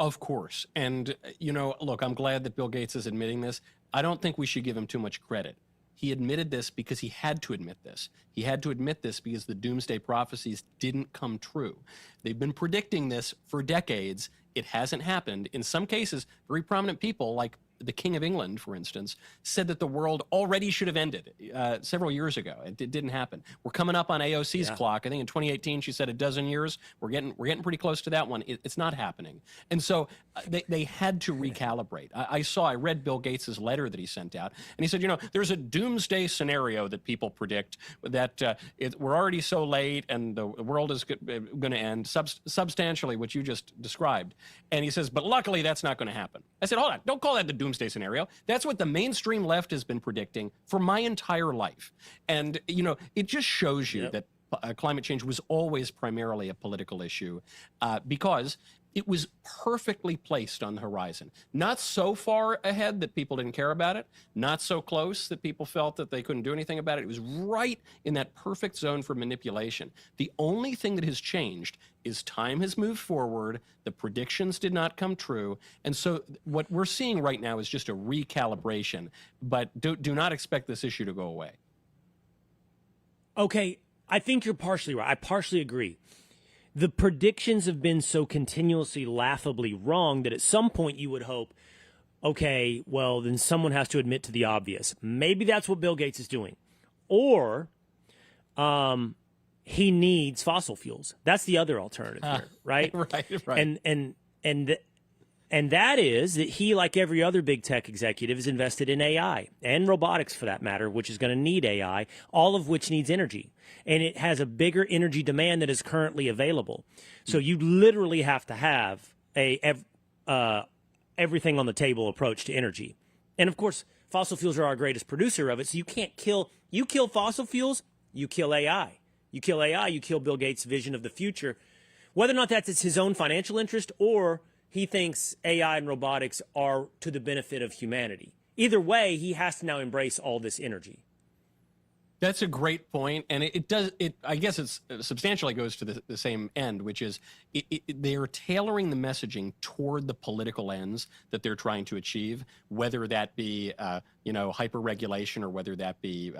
Of course. And, look, I'm glad that Bill Gates is admitting this. I don't think we should give him too much credit. He admitted this because he had to admit this. He had to admit this because the doomsday prophecies didn't come true. They've been predicting this for decades. It hasn't happened. In some cases, very prominent people like the King of England, for instance, said that the world already should have ended several years ago. It didn't happen. We're coming up on AOC's clock. I think in 2018 she said a dozen years. We're getting pretty close to that one. It's not happening. And so they had to recalibrate. I read Bill Gates's letter that he sent out, and he said, there's a doomsday scenario that people predict that we're already so late and the world is going to end substantially, what you just described. And he says, but luckily that's not going to happen. I said, hold on, don't call that the doomsday scenario. That's what the mainstream left has been predicting for my entire life. And, it just shows you that climate change was always primarily a political issue because it was perfectly placed on the horizon. Not so far ahead that people didn't care about it, not so close that people felt that they couldn't do anything about it. It was right in that perfect zone for manipulation. The only thing that has changed is time has moved forward, the predictions did not come true, and so what we're seeing right now is just a recalibration, but do not expect this issue to go away. Okay, I think you're partially right. I partially agree. The predictions have been so continuously laughably wrong that at some point you would hope, okay, well, then someone has to admit to the obvious. Maybe that's what Bill Gates is doing. Or he needs fossil fuels. That's the other alternative here, right? Right. And that is that he, like every other big tech executive, is invested in AI and robotics for that matter, which is going to need AI, all of which needs energy. And it has a bigger energy demand that is currently available. So you literally have to have everything on the table approach to energy. And of course, fossil fuels are our greatest producer of it. So you kill fossil fuels, you kill AI. You kill AI, you kill Bill Gates' vision of the future. Whether or not that's his own financial interest or he thinks AI and robotics are to the benefit of humanity. Either way, he has to now embrace all this energy. That's a great point, and I guess it substantially goes to the same end, which is they are tailoring the messaging toward the political ends that they're trying to achieve, whether that be hyper-regulation or whether that be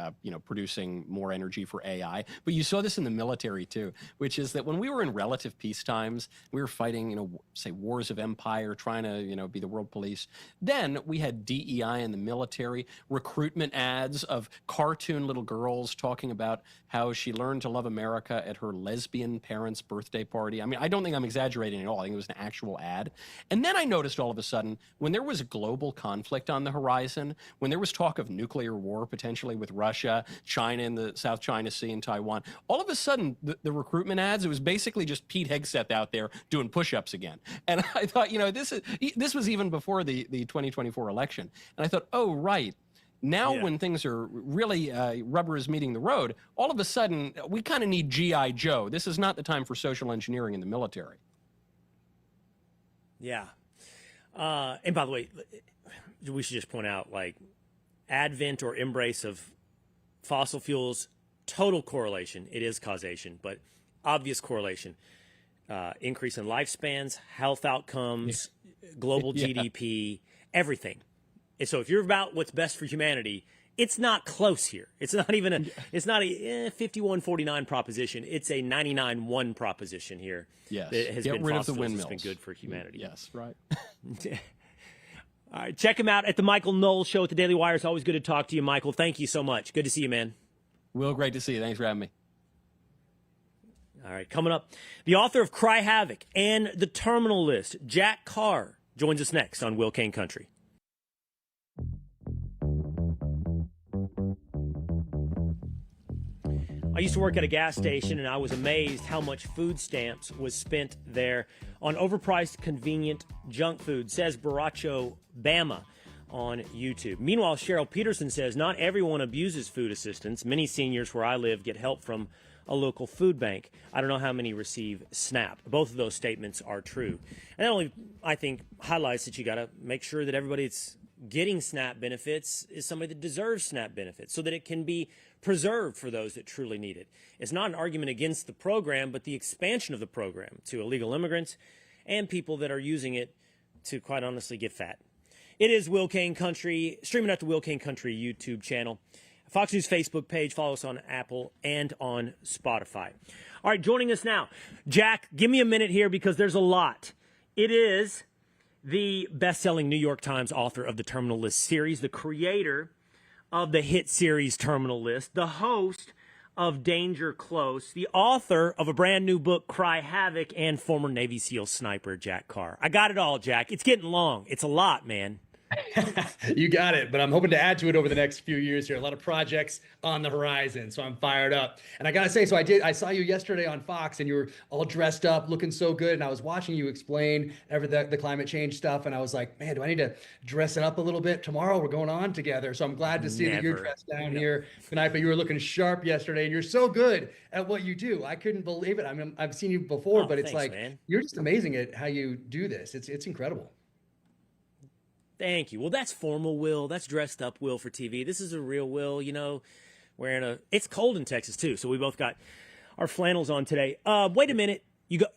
producing more energy for AI. But you saw this in the military too, which is that when we were in relative peace times, we were fighting say wars of empire, trying to be the world police. Then we had DEI in the military, recruitment ads of cartoon little girls talking about how she learned to love America at her lesbian parents' birthday party. I mean, I don't think I'm exaggerating at all. I think it was an actual ad. And then I noticed all of a sudden, when there was global conflict on the horizon, when there was talk of nuclear war potentially with Russia, China in the South China Sea and Taiwan, all of a sudden, the recruitment ads, it was basically just Pete Hegseth out there doing push-ups again. And I thought, this was even before the 2024 election. And I thought, oh, right. Now, when things are really rubber is meeting the road, all of a sudden, we kind of need G.I. Joe. This is not the time for social engineering in the military. Yeah. And by the way, we should just point out, advent or embrace of fossil fuels, total correlation. It is causation, but obvious correlation. Increase in lifespans, health outcomes, global GDP, everything. And so if you're about what's best for humanity, it's not close here. It's not even a 51-49 proposition. It's a 99-1 proposition here. Yes. That has Get been rid of the fossil fuels. windmills. It's been good for humanity. Yes, right. All right, check him out at the Michael Knowles Show at the Daily Wire. It's always good to talk to you, Michael. Thank you so much. Good to see you, man. Will, great to see you. Thanks for having me. All right, coming up, the author of Cry Havoc and The Terminal List, Jack Carr, joins us next on Will Cain Country. I used to work at a gas station, and I was amazed how much food stamps was spent there on overpriced, convenient junk food, says Baracho Bama on YouTube. Meanwhile, Cheryl Peterson says not everyone abuses food assistance. Many seniors where I live get help from a local food bank. I don't know how many receive SNAP. Both of those statements are true. And that only, I think, highlights that you got to make sure that everybody that's getting SNAP benefits is somebody that deserves SNAP benefits so that it can be preserved for those that truly need it. It's not an argument against the program, but the expansion of the program to illegal immigrants and people that are using it to, quite honestly, get fat. It is Will Cain Country, streaming at the Will Cain Country YouTube channel. Fox News Facebook page, follow us on Apple and on Spotify. All right, joining us now, Jack, give me a minute here because there's a lot. It is the best-selling New York Times author of the Terminal List series, the creator of the hit series Terminal List, the host of Danger Close, the author of a brand new book, Cry Havoc, and former Navy SEAL sniper Jack Carr. I got it all, Jack. It's getting long. It's a lot, man. You got it, but I'm hoping to add to it over the next few years here. A lot of projects on the horizon, so I'm fired up. And I gotta say, I saw you yesterday on Fox, and you were all dressed up, looking so good. And I was watching you explain the climate change stuff, and I was like, man, do I need to dress it up a little bit? Tomorrow we're going on together, so I'm glad to see that you're dressed down here tonight. But you were looking sharp yesterday, and you're so good at what you do. I couldn't believe it. I mean, I've seen you before, but it's thanks, like man. You're you're just amazing at how you do this. It's incredible. Thank you. Well, that's formal Will. That's dressed up Will for TV. This is a real Will, wearing it's cold in Texas too. So we both got our flannels on today. Wait a minute.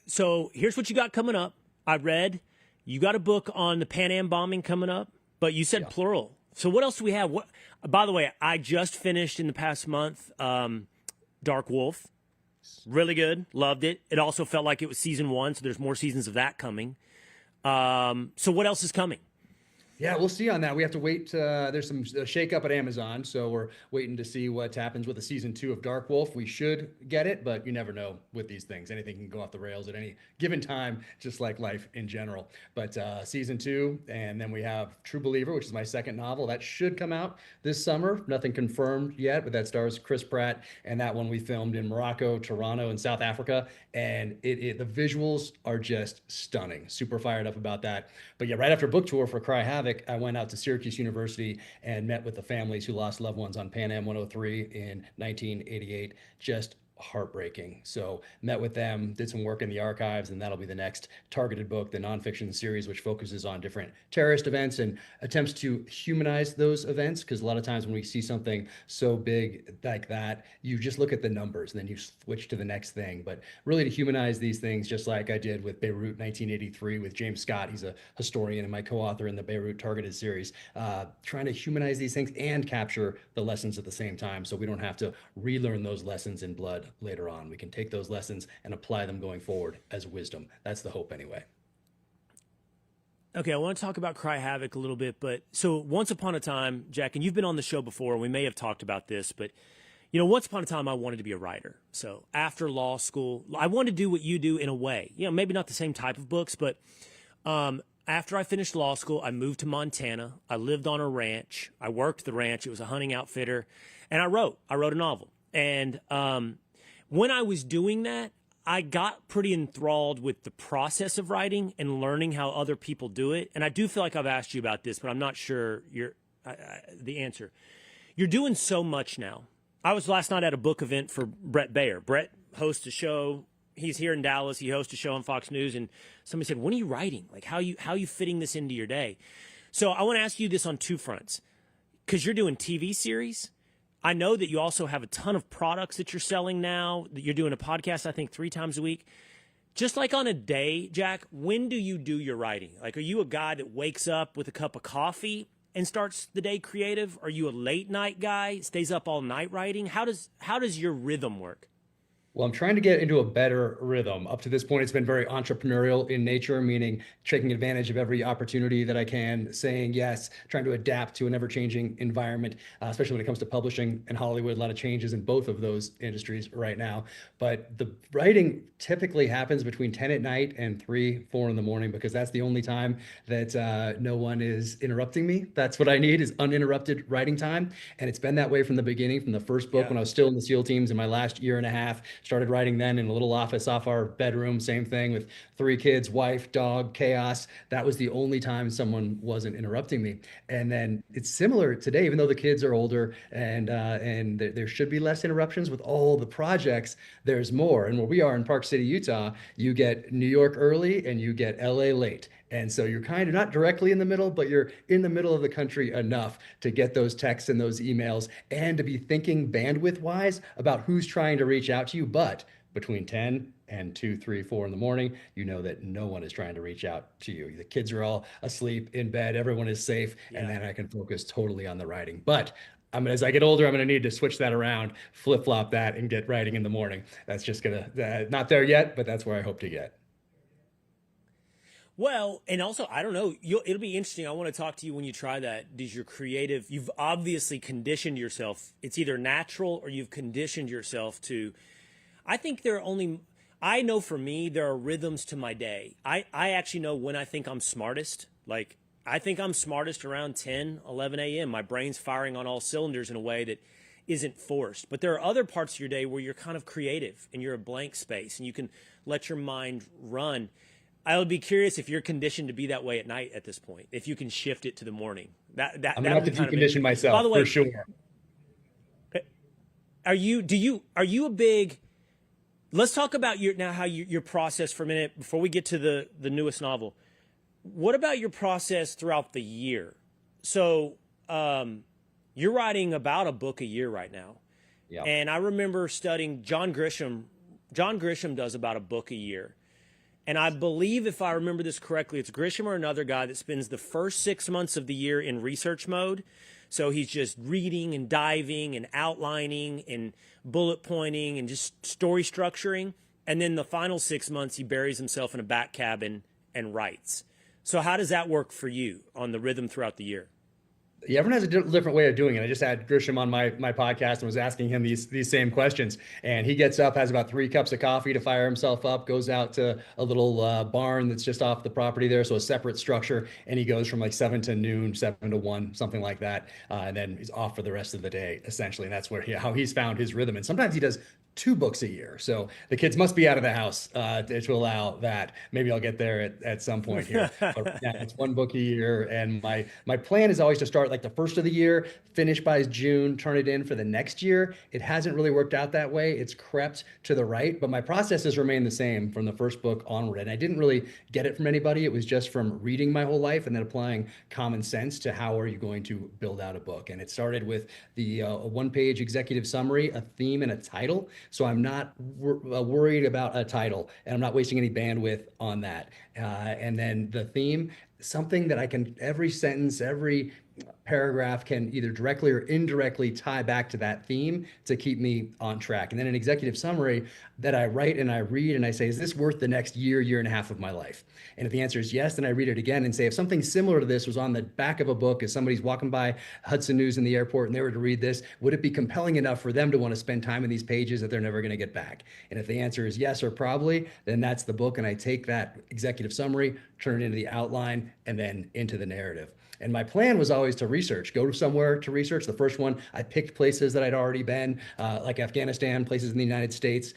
So here's what you got coming up. I read you got a book on the Pan Am bombing coming up, but you said plural. So what else do we have? By the way, I just finished in the past month, Dark Wolf. Really good. Loved it. It also felt like it was season 1. So there's more seasons of that coming. So what else is coming? Yeah, we'll see on that. We have to wait. There's some shakeup at Amazon, so we're waiting to see what happens with the season 2 of Dark Wolf. We should get it, but you never know with these things. Anything can go off the rails at any given time, just like life in general. But season 2, and then we have True Believer, which is my second novel. That should come out this summer. Nothing confirmed yet, but that stars Chris Pratt, and that one we filmed in Morocco, Toronto, and South Africa. And the visuals are just stunning. Super fired up about that. But yeah, right after book tour for Cry Havoc, I went out to Syracuse University and met with the families who lost loved ones on Pan Am 103 in 1988. Just heartbreaking. So met with them, did some work in the archives, and that'll be the next targeted book, the nonfiction series, which focuses on different terrorist events and attempts to humanize those events. Because a lot of times when we see something so big like that, you just look at the numbers and then you switch to the next thing. But really to humanize these things, just like I did with Beirut 1983 with James Scott. He's a historian and my co-author in the Beirut targeted series, trying to humanize these things and capture the lessons at the same time, so we don't have to relearn those lessons in blood later on. We can take those lessons and apply them going forward as wisdom. That's the hope anyway. Okay, I want to talk about Cry Havoc a little bit, but so once upon a time, Jack, and you've been on the show before, and we may have talked about this, but once upon a time I wanted to be a writer. So after law school, I wanted to do what you do in a way. Maybe not the same type of books, but after I finished law school, I moved to Montana. I lived on a ranch. I worked the ranch. It was a hunting outfitter, and I wrote a novel. And when I was doing that, I got pretty enthralled with the process of writing and learning how other people do it. And I do feel like I've asked you about this, but I'm not sure the answer. You're doing so much now. I was last night at a book event for Brett Baer. Brett hosts a show. He's here in Dallas. He hosts a show on Fox News. And somebody said, when are you writing? Like, how are you fitting this into your day? So I want to ask you this on two fronts. Because you're doing TV series. I know that you also have a ton of products that you're selling now, that you're doing a podcast, I think 3 times a week. Just like on a day, Jack, when do you do your writing? Like, are you a guy that wakes up with a cup of coffee and starts the day creative? Are you a late night guy, stays up all night writing? How does your rhythm work? Well, I'm trying to get into a better rhythm. Up to this point, it's been very entrepreneurial in nature, meaning taking advantage of every opportunity that I can, saying yes, trying to adapt to an ever-changing environment, especially when it comes to publishing and Hollywood. A lot of changes in both of those industries right now. But the writing typically happens between 10 at night and 3, 4 in the morning, because that's the only time that no one is interrupting me. That's what I need, is uninterrupted writing time. And it's been that way from the beginning, from the first book when I was still in the SEAL teams in my last year and a half. Started writing then in a little office off our bedroom, same thing with 3 kids, wife, dog, chaos. That was the only time someone wasn't interrupting me. And then it's similar today, even though the kids are older and there should be less interruptions with all the projects, there's more. And where we are in Park City, Utah, you get New York early and you get LA late. And so you're kind of not directly in the middle, but you're in the middle of the country enough to get those texts and those emails and to be thinking bandwidth wise about who's trying to reach out to you. But between 10 and 2, 3, 4 in the morning, you know that no one is trying to reach out to you. The kids are all asleep in bed. Everyone is safe. And then I can focus totally on the writing. But as I get older, I'm going to need to switch that around, flip flop that, and get writing in the morning. That's just going to, not there yet, but that's where I hope to get. Well, and also, I don't know, it'll be interesting. I want to talk to you when you try that. Does your creative, you've obviously conditioned yourself. It's either natural or you've conditioned yourself to, I think there are only, I know for me, there are rhythms to my day. I actually know when I think I'm smartest. Like, I think I'm smartest around 10, 11 a.m. My brain's firing on all cylinders in a way that isn't forced. But there are other parts of your day where you're kind of creative and you're a blank space and you can let your mind run. I would be curious if you're conditioned to be that way at night at this point, if you can shift it to the morning. I'm going to have to decondition myself, by the way, for sure. Are you a big, let's talk about your process for a minute before we get to the newest novel. What about your process throughout the year? So you're writing about a book a year right now. Yeah. And I remember studying John Grisham. John Grisham does about a book a year. And I believe, if I remember this correctly, it's Grisham or another guy that spends the first 6 months of the year in research mode. So he's just reading and diving and outlining and bullet pointing and just story structuring. And then the final 6 months, he buries himself in a back cabin and writes. So how does that work for you on the rhythm throughout the year? Yeah, everyone has a different way of doing it. I just had Grisham on my podcast and was asking him these same questions. And he gets up, has about 3 cups of coffee to fire himself up, goes out to a little barn that's just off the property there, so a separate structure. And he goes from like 7 to noon, 7 to 1, something like that. And then he's off for the rest of the day, essentially. And that's how he's found his rhythm. And sometimes he does 2 books a year. So the kids must be out of the house to allow that. Maybe I'll get there at some point here. But yeah, it's 1 book a year. And my plan is always to start like the first of the year, finish by June, turn it in for the next year. It hasn't really worked out that way. It's crept to the right, but my process has remained the same from the first book onward. And I didn't really get it from anybody. It was just from reading my whole life and then applying common sense to how are you going to build out a book. And it started with the a 1-page executive summary, a theme, and a title. So I'm not worried about a title, and I'm not wasting any bandwidth on that. And then the theme, something that I can, every sentence, every paragraph can either directly or indirectly tie back to that theme to keep me on track. And then an executive summary that I write and I read and I say, is this worth the next year and a half of my life? And if the answer is yes, then I read it again and say, if something similar to this was on the back of a book as somebody's walking by Hudson News in the airport and they were to read this, would it be compelling enough for them to want to spend time in these pages that they're never going to get back? And if the answer is yes or probably, then that's the book. And I take that executive summary, turn it into the outline, and then into the narrative. And my plan was always to research, go somewhere to research. The first one, I picked places that I'd already been, like Afghanistan, places in the United States.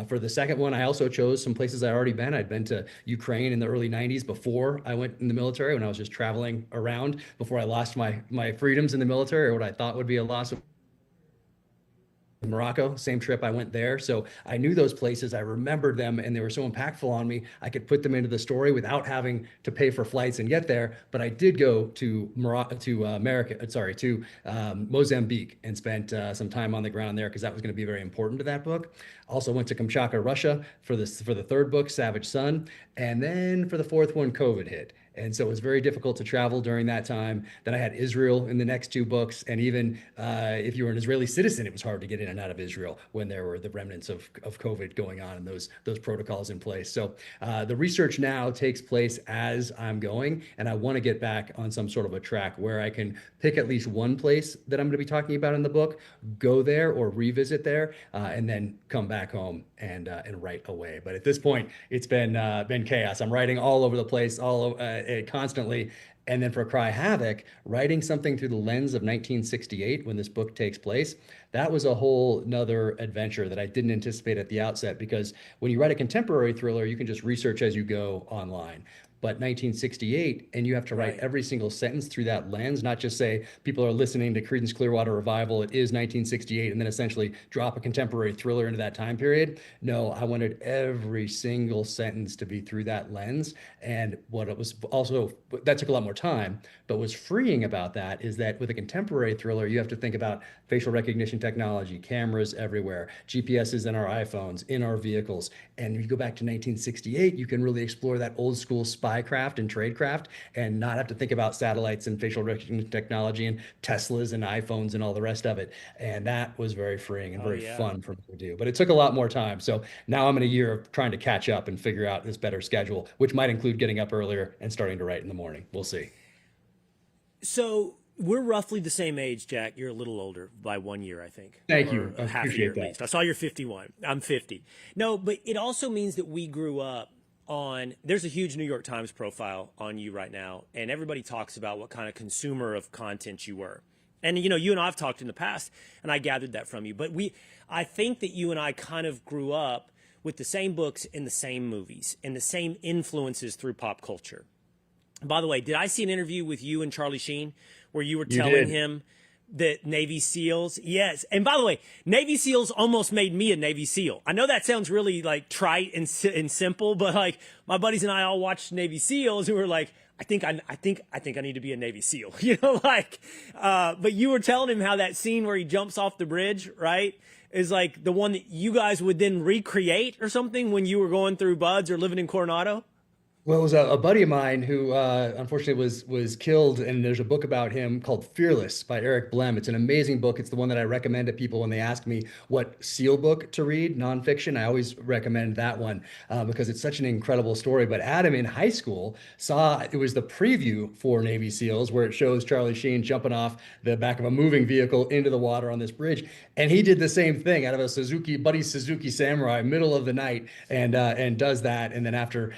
For the second one, I also chose some places I'd already been. I'd been to Ukraine in the early 90s before I went in the military, when I was just traveling around, before I lost my freedoms in the military, or what I thought would be a loss of Morocco, same trip, I went there. So I knew those places, I remembered them, and they were so impactful on me. I could put them into the story without having to pay for flights and get there. But I did go to Mozambique and spent some time on the ground there because that was going to be very important to that book. Also went to Kamchatka, Russia for the third book, Savage Son. And then for the fourth one, COVID hit. And so it was very difficult to travel during that time. Then I had Israel in the next two books. And even if you were an Israeli citizen, it was hard to get in and out of Israel when there were the remnants of COVID going on and those protocols in place. So the research now takes place as I'm going, and I want to get back on some sort of a track where I can pick at least one place that I'm going to be talking about in the book, go there or revisit there, and then come back home and write away. But at this point, it's been chaos. I'm writing all over the place, constantly. And then for Cry Havoc, writing something through the lens of 1968 when this book takes place, that was a whole nother adventure that I didn't anticipate at the outset, because when you write a contemporary thriller, you can just research as you go online. But 1968, and you have to write every single sentence through that lens, not just say people are listening to Creedence Clearwater Revival, it is 1968, and then essentially drop a contemporary thriller into that time period. No, I wanted every single sentence to be through that lens. And what it was also, that took a lot more time, but was freeing about that is that with a contemporary thriller, you have to think about facial recognition technology, cameras everywhere, GPSs in our iPhones, in our vehicles. And if you go back to 1968, you can really explore that old school spycraft and tradecraft and not have to think about satellites and facial recognition technology and Teslas and iPhones and all the rest of it. And that was very freeing and very fun for me to do. But it took a lot more time. So now I'm in a year of trying to catch up and figure out this better schedule, which might include getting up earlier and starting to write in the morning. We'll see. So we're roughly the same age, Jack. You're a little older by 1 year, I think. Thank you. A half a year at least. I saw you're 51. I'm 50. No, but it also means that we grew up on, there's a huge New York Times profile on you right now, and everybody talks about what kind of consumer of content you were. And, you know, you and I have talked in the past, and I gathered that from you. But I think that you and I kind of grew up with the same books and the same movies and the same influences through pop culture. By the way, did I see an interview with you and Charlie Sheen where you were telling him that Navy SEALs? Yes. And by the way, Navy SEALs almost made me a Navy SEAL. I know that sounds really like trite and simple, but like my buddies and I all watched Navy SEALs and we were like, I think I need to be a Navy SEAL, you know, like, but you were telling him how that scene where he jumps off the bridge, right, is like the one that you guys would then recreate or something when you were going through Buds or living in Coronado. Well, it was a buddy of mine who unfortunately was killed, and there's a book about him called Fearless by Eric Blem. It's an amazing book. It's the one that I recommend to people when they ask me what SEAL book to read, nonfiction. I always recommend that one because it's such an incredible story. But Adam in high school saw, it was the preview for Navy SEALs where it shows Charlie Sheen jumping off the back of a moving vehicle into the water on this bridge. And he did the same thing out of a Suzuki Samurai, middle of the night, and does that. And then after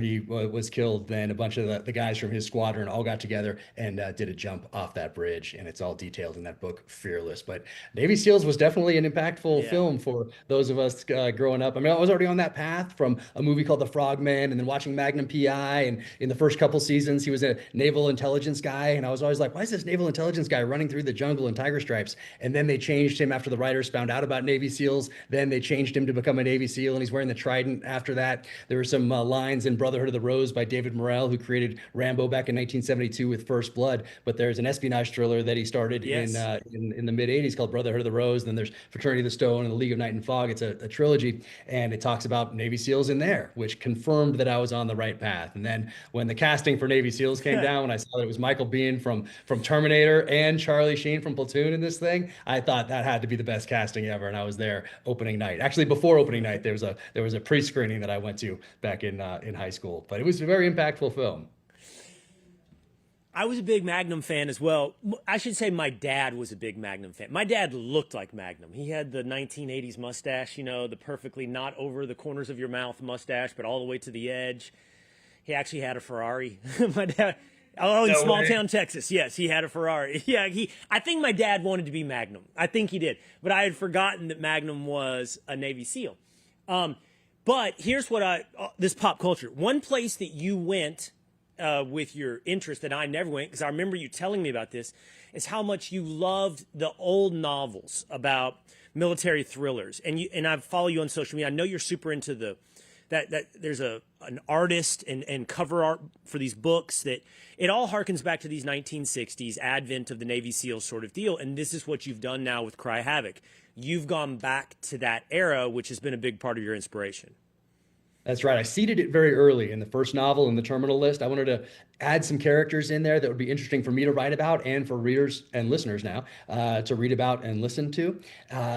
he was killed, then a bunch of the guys from his squadron all got together and did a jump off that bridge, and it's all detailed in that book, Fearless. But Navy SEALs was definitely an impactful film for those of us growing up. I mean, I was already on that path from a movie called The Frogman, and then watching Magnum PI, and in the first couple seasons, he was a naval intelligence guy, and I was always like, why is this naval intelligence guy running through the jungle in tiger stripes? And then they changed him after the writers found out about Navy SEALs. Then they changed him to become a Navy SEAL, and he's wearing the trident after that. There were some lines in Brotherhood of the Rose by David Morrell, who created Rambo back in 1972 with First Blood. But there's an espionage thriller that he started in the mid 80s called Brotherhood of the Rose. And then there's Fraternity of the Stone and The League of Night and Fog. It's a trilogy, and it talks about Navy SEALs in there, which confirmed that I was on the right path. And then when the casting for Navy SEALs came down, when I saw that it was Michael Biehn from Terminator and Charlie Sheen from Platoon in this thing, I thought that had to be the best casting ever. And I was there opening night. Actually, before opening night, there was a pre-screening that I went to back in high school. But it was a very impactful film. I was a big Magnum fan as well. I should say my dad was a big Magnum fan. My dad looked like Magnum. He had the 1980s mustache, you know, the perfectly not over the corners of your mouth mustache, but all the way to the edge. He actually had a Ferrari. My dad, in small town Texas. Yes, he had a Ferrari. Yeah, I think my dad wanted to be Magnum. I think he did. But I had forgotten that Magnum was a Navy SEAL. But here's what this pop culture. One place that you went with your interest that I never went, because I remember you telling me about this, is how much you loved the old novels about military thrillers. And I follow you on social media. I know you're super into that there's an artist and cover art for these books that it all harkens back to these 1960s advent of the Navy SEALs sort of deal. And this is what you've done now with Cry Havoc. You've gone back to that era, which has been a big part of your inspiration. That's right. I seeded it very early in the first novel in the terminal list. I wanted to add some characters in there that would be interesting for me to write about and for readers and listeners now to read about and listen to.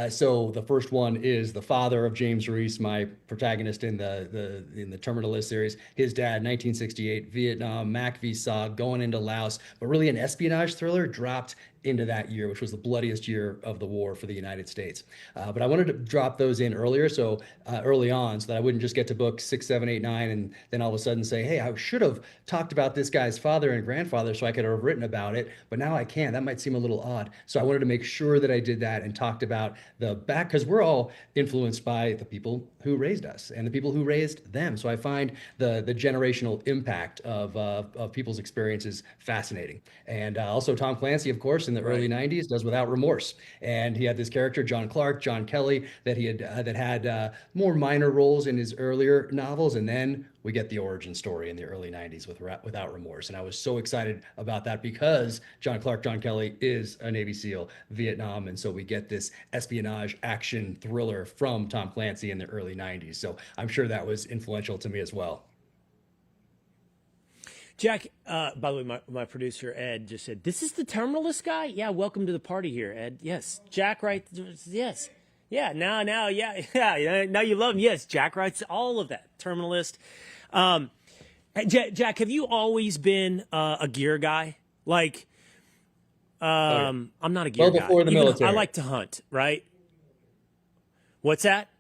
So the first one is the father of James Reese, my protagonist in the terminal list series. His dad, 1968, Vietnam, Mac v. Sog, going into Laos, but really an espionage thriller dropped into that year, which was the bloodiest year of the war for the United States. But I wanted to drop those in earlier, so early on, so that I wouldn't just get to book 6, 7, 8, 9, and then all of a sudden say, hey, I should have talked about this guy's father and grandfather so I could have written about it, but now I can't. That might seem a little odd. So I wanted to make sure that I did that and talked about the back, because we're all influenced by the people who raised us and the people who raised them. So I find the generational impact of people's experiences fascinating. And also Tom Clancy, of course, in the early 90s does Without Remorse. And he had this character, John Clark, John Kelly, that he had that had more minor roles in his earlier novels. And then we get the origin story in the early 90s with Without Remorse. And I was so excited about that because John Clark, John Kelly is a Navy SEAL, Vietnam. And so we get this espionage action thriller from Tom Clancy in the early 90s. So I'm sure that was influential to me as well. Jack, by the way, my producer, Ed, just said, this is the terminalist guy? Yeah, welcome to the party here, Ed. Yes. Jack writes, yes. Yeah, now, yeah, now you love him. Yes, Jack writes all of that. Terminalist. Jack, have you always been a gear guy? Like, I'm not a gear guy. Well before the military. I like to hunt, right? What's that?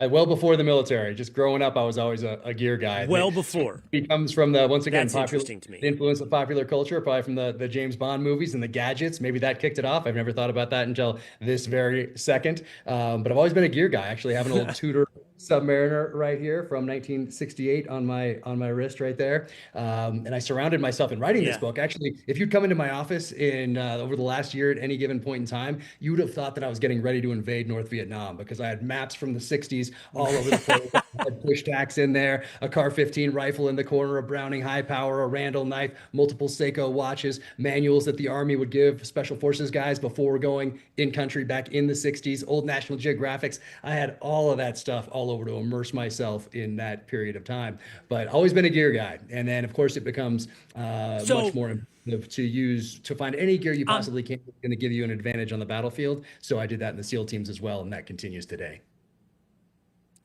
Well before the military, just growing up, I was always a gear guy. Well before. It comes from the, once again, That's interesting to me. The influence of popular culture, probably from the James Bond movies and the gadgets. Maybe that kicked it off. I've never thought about that until this very second. But I've always been a gear guy. Actually, I have an old Tudor Submariner right here from 1968 on my wrist right there. And I surrounded myself in writing this book. Actually, if you'd come into my office in over the last year at any given point in time, you would have thought that I was getting ready to invade North Vietnam because I had maps from the 60s all over the place. I had push tacks in there, a Carr 15 rifle in the corner, a Browning high power, a Randall knife, multiple Seiko watches, manuals that the Army would give Special Forces guys before going in country back in the 60s, old National Geographics. I had all of that stuff all over to immerse myself in that period of time. But always been a gear guy. And then, of course, it becomes much more to use to find any gear you possibly can going to give you an advantage on the battlefield. So I did that in the SEAL teams as well, and that continues today.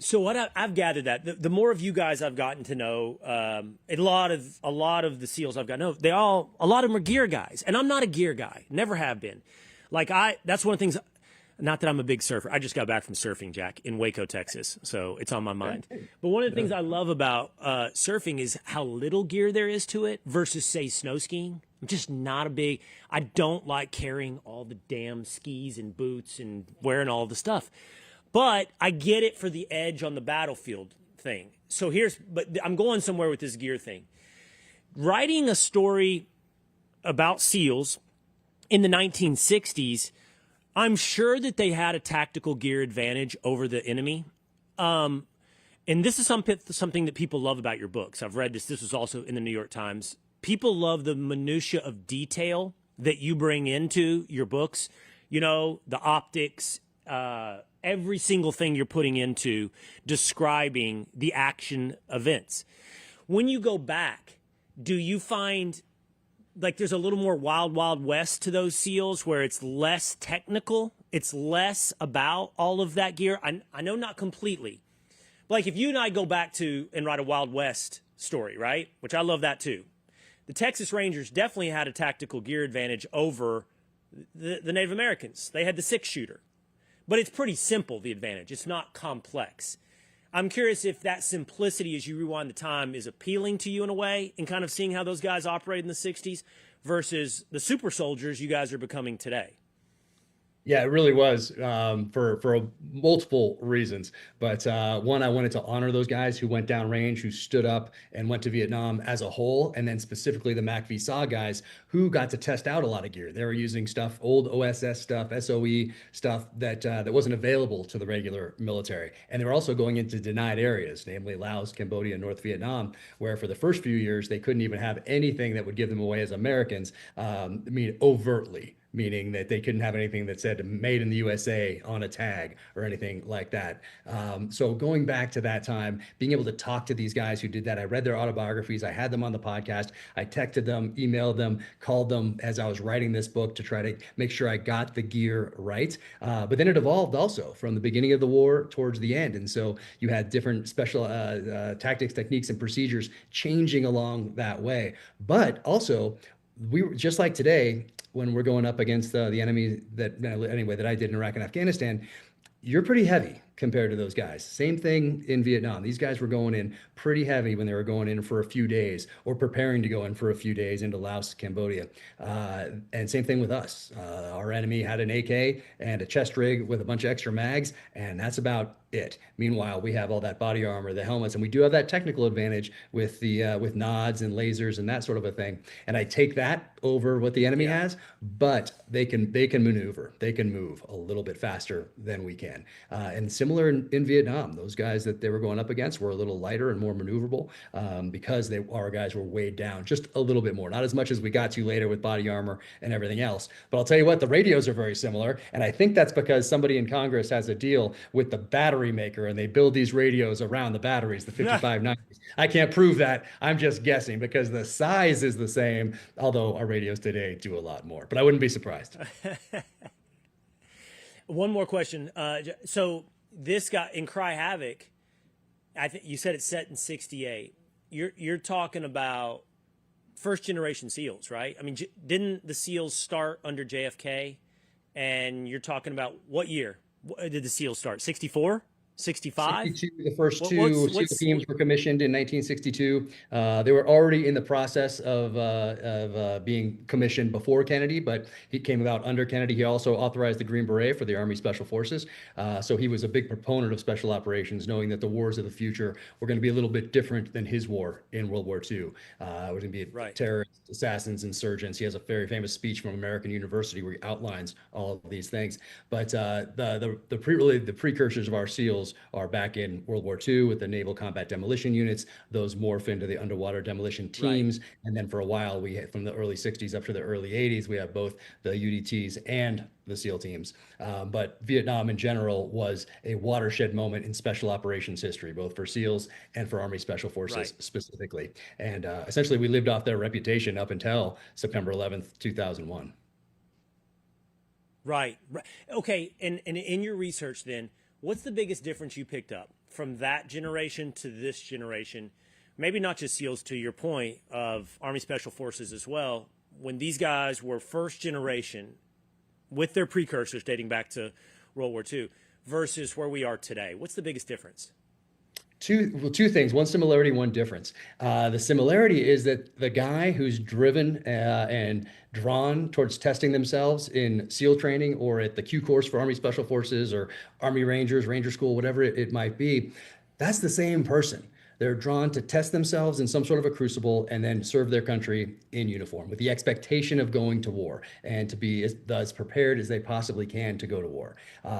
So what I've gathered that the more of you guys I've gotten to know, a lot of the SEALs I've gotten to know, a lot of them are gear guys, and I'm not a gear guy, never have been. That's one of the things. Not that I'm a big surfer. I just got back from surfing, Jack, in Waco, Texas, so it's on my mind. But one of the things I love about surfing is how little gear there is to it versus, say, snow skiing. I'm just not a big. I don't like carrying all the damn skis and boots and wearing all the stuff. But I get it for the edge on the battlefield thing. So but I'm going somewhere with this gear thing. Writing a story about SEALs in the 1960s, I'm sure that they had a tactical gear advantage over the enemy. And this is something that people love about your books. I've read this. This was also in the New York Times. People love the minutia of detail that you bring into your books. You know, the optics, every single thing you're putting into describing the action events. When you go back, do you find like there's a little more wild, wild west to those SEALs where it's less technical? It's less about all of that gear? I know not completely. Like if you and I go back to and write a Wild West story, right? Which I love that too. The Texas Rangers definitely had a tactical gear advantage over the Native Americans. They had the 6-shooter. But it's pretty simple, the advantage. It's not complex. I'm curious if that simplicity as you rewind the time is appealing to you in a way and kind of seeing how those guys operate in the 60s versus the super soldiers you guys are becoming today. Yeah, it really was for multiple reasons. But one, I wanted to honor those guys who went downrange, who stood up and went to Vietnam as a whole, and then specifically the Mac v. SAW guys who got to test out a lot of gear. They were using stuff, old OSS stuff, SOE stuff that wasn't available to the regular military. And they were also going into denied areas, namely Laos, Cambodia, and North Vietnam, where for the first few years, they couldn't even have anything that would give them away as Americans, overtly. meaning that they couldn't have anything that said made in the USA on a tag or anything like that. So going back to that time, being able to talk to these guys who did that, I read their autobiographies, I had them on the podcast, I texted them, emailed them, called them as I was writing this book to try to make sure I got the gear right. But then it evolved also from the beginning of the war towards the end. And so you had different special tactics, techniques, and procedures changing along that way. But also, we were just like today, when we're going up against the enemy that I did in Iraq and Afghanistan, you're pretty heavy compared to those guys. Same thing in Vietnam. These guys were going in pretty heavy when they were going in for a few days or preparing to go in for a few days into Laos, Cambodia. And same thing with us. Our enemy had an AK and a chest rig with a bunch of extra mags, and that's about it. Meanwhile, we have all that body armor, the helmets, and we do have that technical advantage with the with nods and lasers and that sort of a thing. And I take that over what the enemy has, but they can maneuver, they can move a little bit faster than we can. And similar in Vietnam, those guys that they were going up against were a little lighter and more maneuverable because our guys were weighed down just a little bit more, not as much as we got to later with body armor and everything else. But I'll tell you what, the radios are very similar, and I think that's because somebody in Congress has a deal with the battery maker, and they build these radios around the batteries, the 5590s. I can't prove that. I'm just guessing because the size is the same, although our radios today do a lot more. But I wouldn't be surprised. One more question. So this guy in Cry Havoc, I think you said it's set in '68. You're talking about first generation SEALs, right? I mean, didn't the SEALs start under JFK? And you're talking about what year did the SEALs start? 64? 65? 62, the first two SEAL teams were commissioned in 1962. They were already in the process of being commissioned before Kennedy, but he came about under Kennedy. He also authorized the Green Beret for the Army Special Forces. So he was a big proponent of special operations, knowing that the wars of the future were going to be a little bit different than his war in World War II. It was going to be terrorists, assassins, insurgents. He has a very famous speech from American University where he outlines all of these things. But the precursors of our SEALs are back in World War II with the Naval Combat Demolition Units. Those morph into the underwater demolition teams. Right. And then for a while, we had, from the early 60s up to the early 80s, we have both the UDTs and the SEAL teams. But Vietnam in general was a watershed moment in special operations history, both for SEALs and for Army Special Forces specifically. And essentially, we lived off their reputation up until September 11th, 2001. Right. Okay. And in your research then, what's the biggest difference you picked up from that generation to this generation? Maybe not just SEALs, to your point of Army Special Forces as well. When these guys were first generation with their precursors dating back to World War II versus where we are today, what's the biggest difference? Two things, one similarity, one difference. The similarity is that the guy who's driven and drawn towards testing themselves in SEAL training or at the Q course for Army Special Forces or Army Rangers, Ranger School, whatever it might be, that's the same person. They're drawn to test themselves in some sort of a crucible and then serve their country in uniform with the expectation of going to war and to be as prepared as they possibly can to go to war.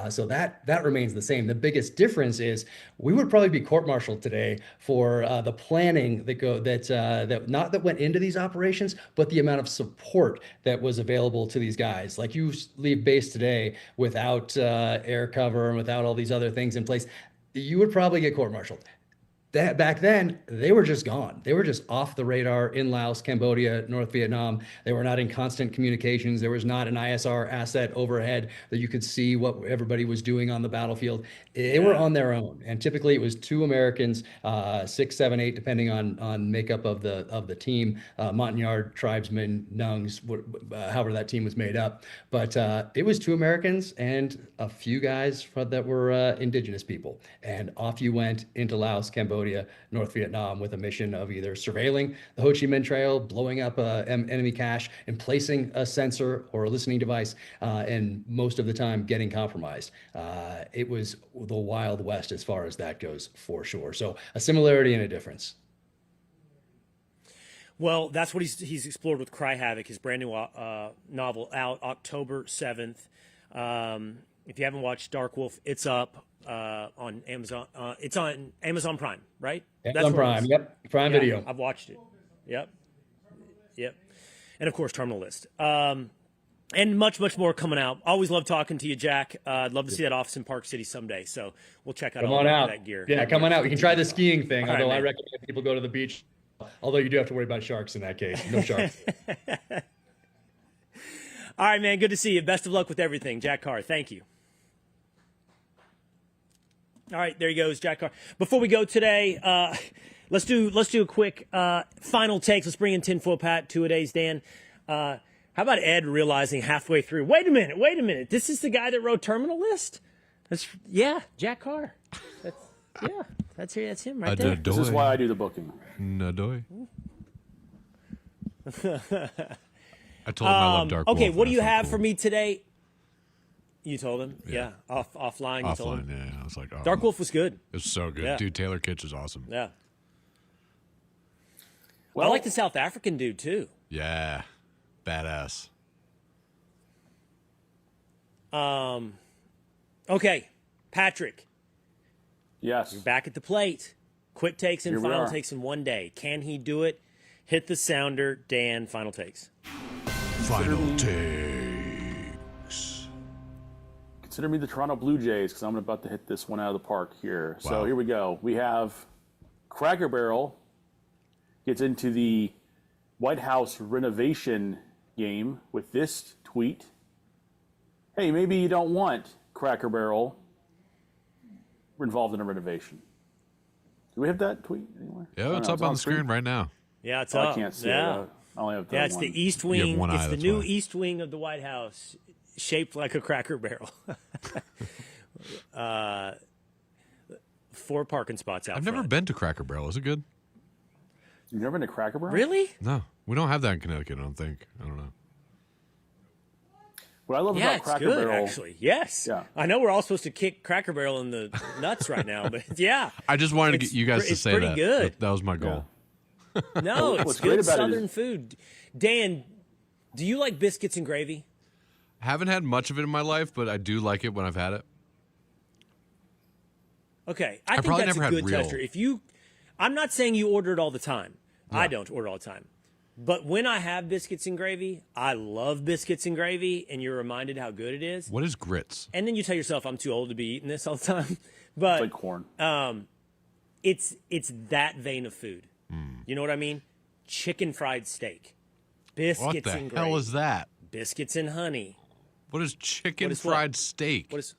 So that remains the same. The biggest difference is we would probably be court-martialed today for the planning that went into these operations, but the amount of support that was available to these guys. Like you leave base today without air cover and without all these other things in place, you would probably get court-martialed. That back then, they were just gone. They were just off the radar in Laos, Cambodia, North Vietnam. They were not in constant communications. There was not an ISR asset overhead that you could see what everybody was doing on the battlefield. They were on their own. And typically it was 2 Americans, 6, 7, 8, depending on makeup of the team, Montagnard, tribesmen, Nungs, however that team was made up. But it was 2 Americans and a few guys that were indigenous people. And off you went into Laos, Cambodia, North Vietnam with a mission of either surveilling the Ho Chi Minh Trail, blowing up enemy cache, and placing a sensor or a listening device, and most of the time getting compromised. It was the Wild West as far as that goes, for sure. So a similarity and a difference. Well, that's what he's explored with Cry Havoc, his brand new novel out October 7th. If you haven't watched Dark Wolf, it's up on Amazon. It's on Amazon Prime, right? Amazon Prime, yep. Prime Video. I've watched it. Yep. And of course, Terminal List. And much, much more coming out. Always love talking to you, Jack. I'd love to see that office in Park City someday. So we'll check out Come all on out. that gear. Yeah, come on out. You can try the skiing thing, All right, although I man. recommend people go to the beach. Although you do have to worry about sharks in that case. No sharks. All right, man. Good to see you. Best of luck with everything. Jack Carr, thank you. All right, there he goes, Jack Carr. Before we go today, let's do a quick final takes. Let's bring in Tinfoil Pat, 2-a-days, Dan. How about Ed realizing halfway through, wait a minute, this is the guy that wrote Terminal List? Jack Carr. That's him right there. This is why I do the booking. Nadoy. I told him I love Dark Wolf. Okay, what do you have cool. for me today? You told him? Yeah. Offline, you told him? Yeah. I was like, oh. Dark Wolf was good. It was so good. Yeah. Dude, Taylor Kitsch is awesome. Yeah. Well, I like the South African dude, too. Yeah. Badass. Okay, Patrick, yes. you're back at the plate. Quick takes and Here we final are. takes in one day. Can he do it? Hit the sounder. Dan, final takes. Final takes. Consider me the Toronto Blue Jays because I'm about to hit this one out of the park here. Wow. So here we go. We have Cracker Barrel gets into the White House renovation game with this tweet. Hey, maybe you don't want Cracker Barrel involved in a renovation. Do we have that tweet anywhere? Yeah, it's up on the screen right now. Yeah, it's Oh, up. I can't see yeah. it. I only have Yeah, that it's one. the East You have Wing. one eye, It's the that's new why. East Wing of the White House, shaped like a Cracker Barrel. 4 parking spots out I've never front. been to Cracker Barrel. Is it good? You've never been to Cracker Barrel? Really? No. We don't have that in Connecticut, I don't think. I don't know. What I love Yeah, about it's Cracker good, Barrel, actually. Yes. Yeah. I know we're all supposed to kick Cracker Barrel in the nuts right now, but yeah. I just wanted to It's get you guys to it's say pretty that. good. That was my goal. No, it's What's great good about it Southern is- food. Dan, do you like biscuits and gravy? Haven't had much of it in my life, but I do like it when I've had it. Okay, I think probably that's never a had good real. tester. I'm not saying you order it all the time. I don't order all the time. But when I have biscuits and gravy, I love biscuits and gravy, and you're reminded how good it is. What is grits? And then you tell yourself, I'm too old to be eating this all the time. But like corn. it's that vein of food. You know what I mean? Chicken fried steak, biscuits What the and hell gravy, is that? biscuits and honey. What is chicken What is what? fried steak? What is?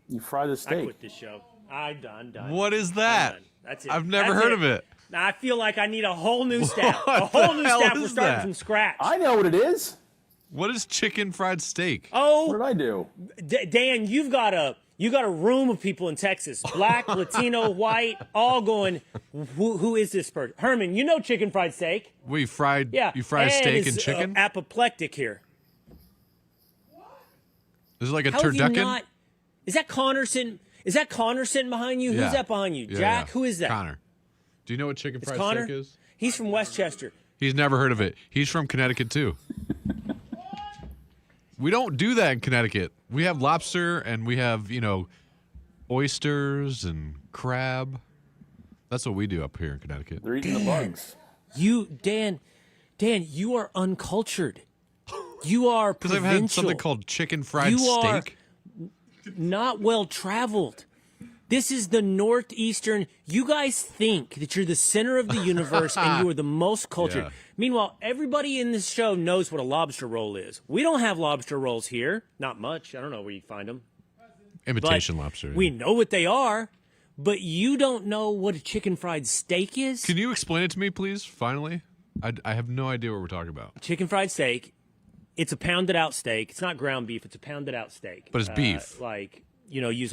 You fry the I steak. quit this show. I'm done. What is I'm that? done. That's it. I've never That's heard of it. Now I feel like I need a whole new staff. What A whole the new hell staff. is We're starting that? from scratch. I know what it is. What is chicken fried steak? What Oh, did I do? Dan, you got a room of people in Texas, black, Latino, white, all going. Who is this person? Herman, you know chicken fried steak. We fried. Yeah, You fry Ed steak is, and chicken? apoplectic here. Is it like a How have you turducken? not? Is that Connor sitting? Is that Connor sitting behind you? Yeah. Who's that behind you? Yeah, Jack? yeah. Who is that? Connor. Do you know what chicken It's fried Connor. steak is? He's from Westchester. He's never heard of it. He's from Connecticut too. We don't do that in Connecticut. We have lobster and we have, oysters and crab. That's what we do up here in Connecticut. They're eating the bugs. Dan, you are uncultured. You are Because I've provincial. had something called chicken fried You are- steak. Not well traveled. This is the northeastern. You guys think that you're the center of the universe and you are the most cultured. Yeah. Meanwhile, everybody in this show knows what a lobster roll is. We don't have lobster rolls here. Not much. I don't know where you find them. Imitation lobster. We know what they are, but you don't know what a chicken fried steak is. Can you explain it to me, please, finally? I have no idea what we're talking about. Chicken fried steak. It's a pounded out steak. It's not ground beef. It's a pounded out steak. But it's beef. Use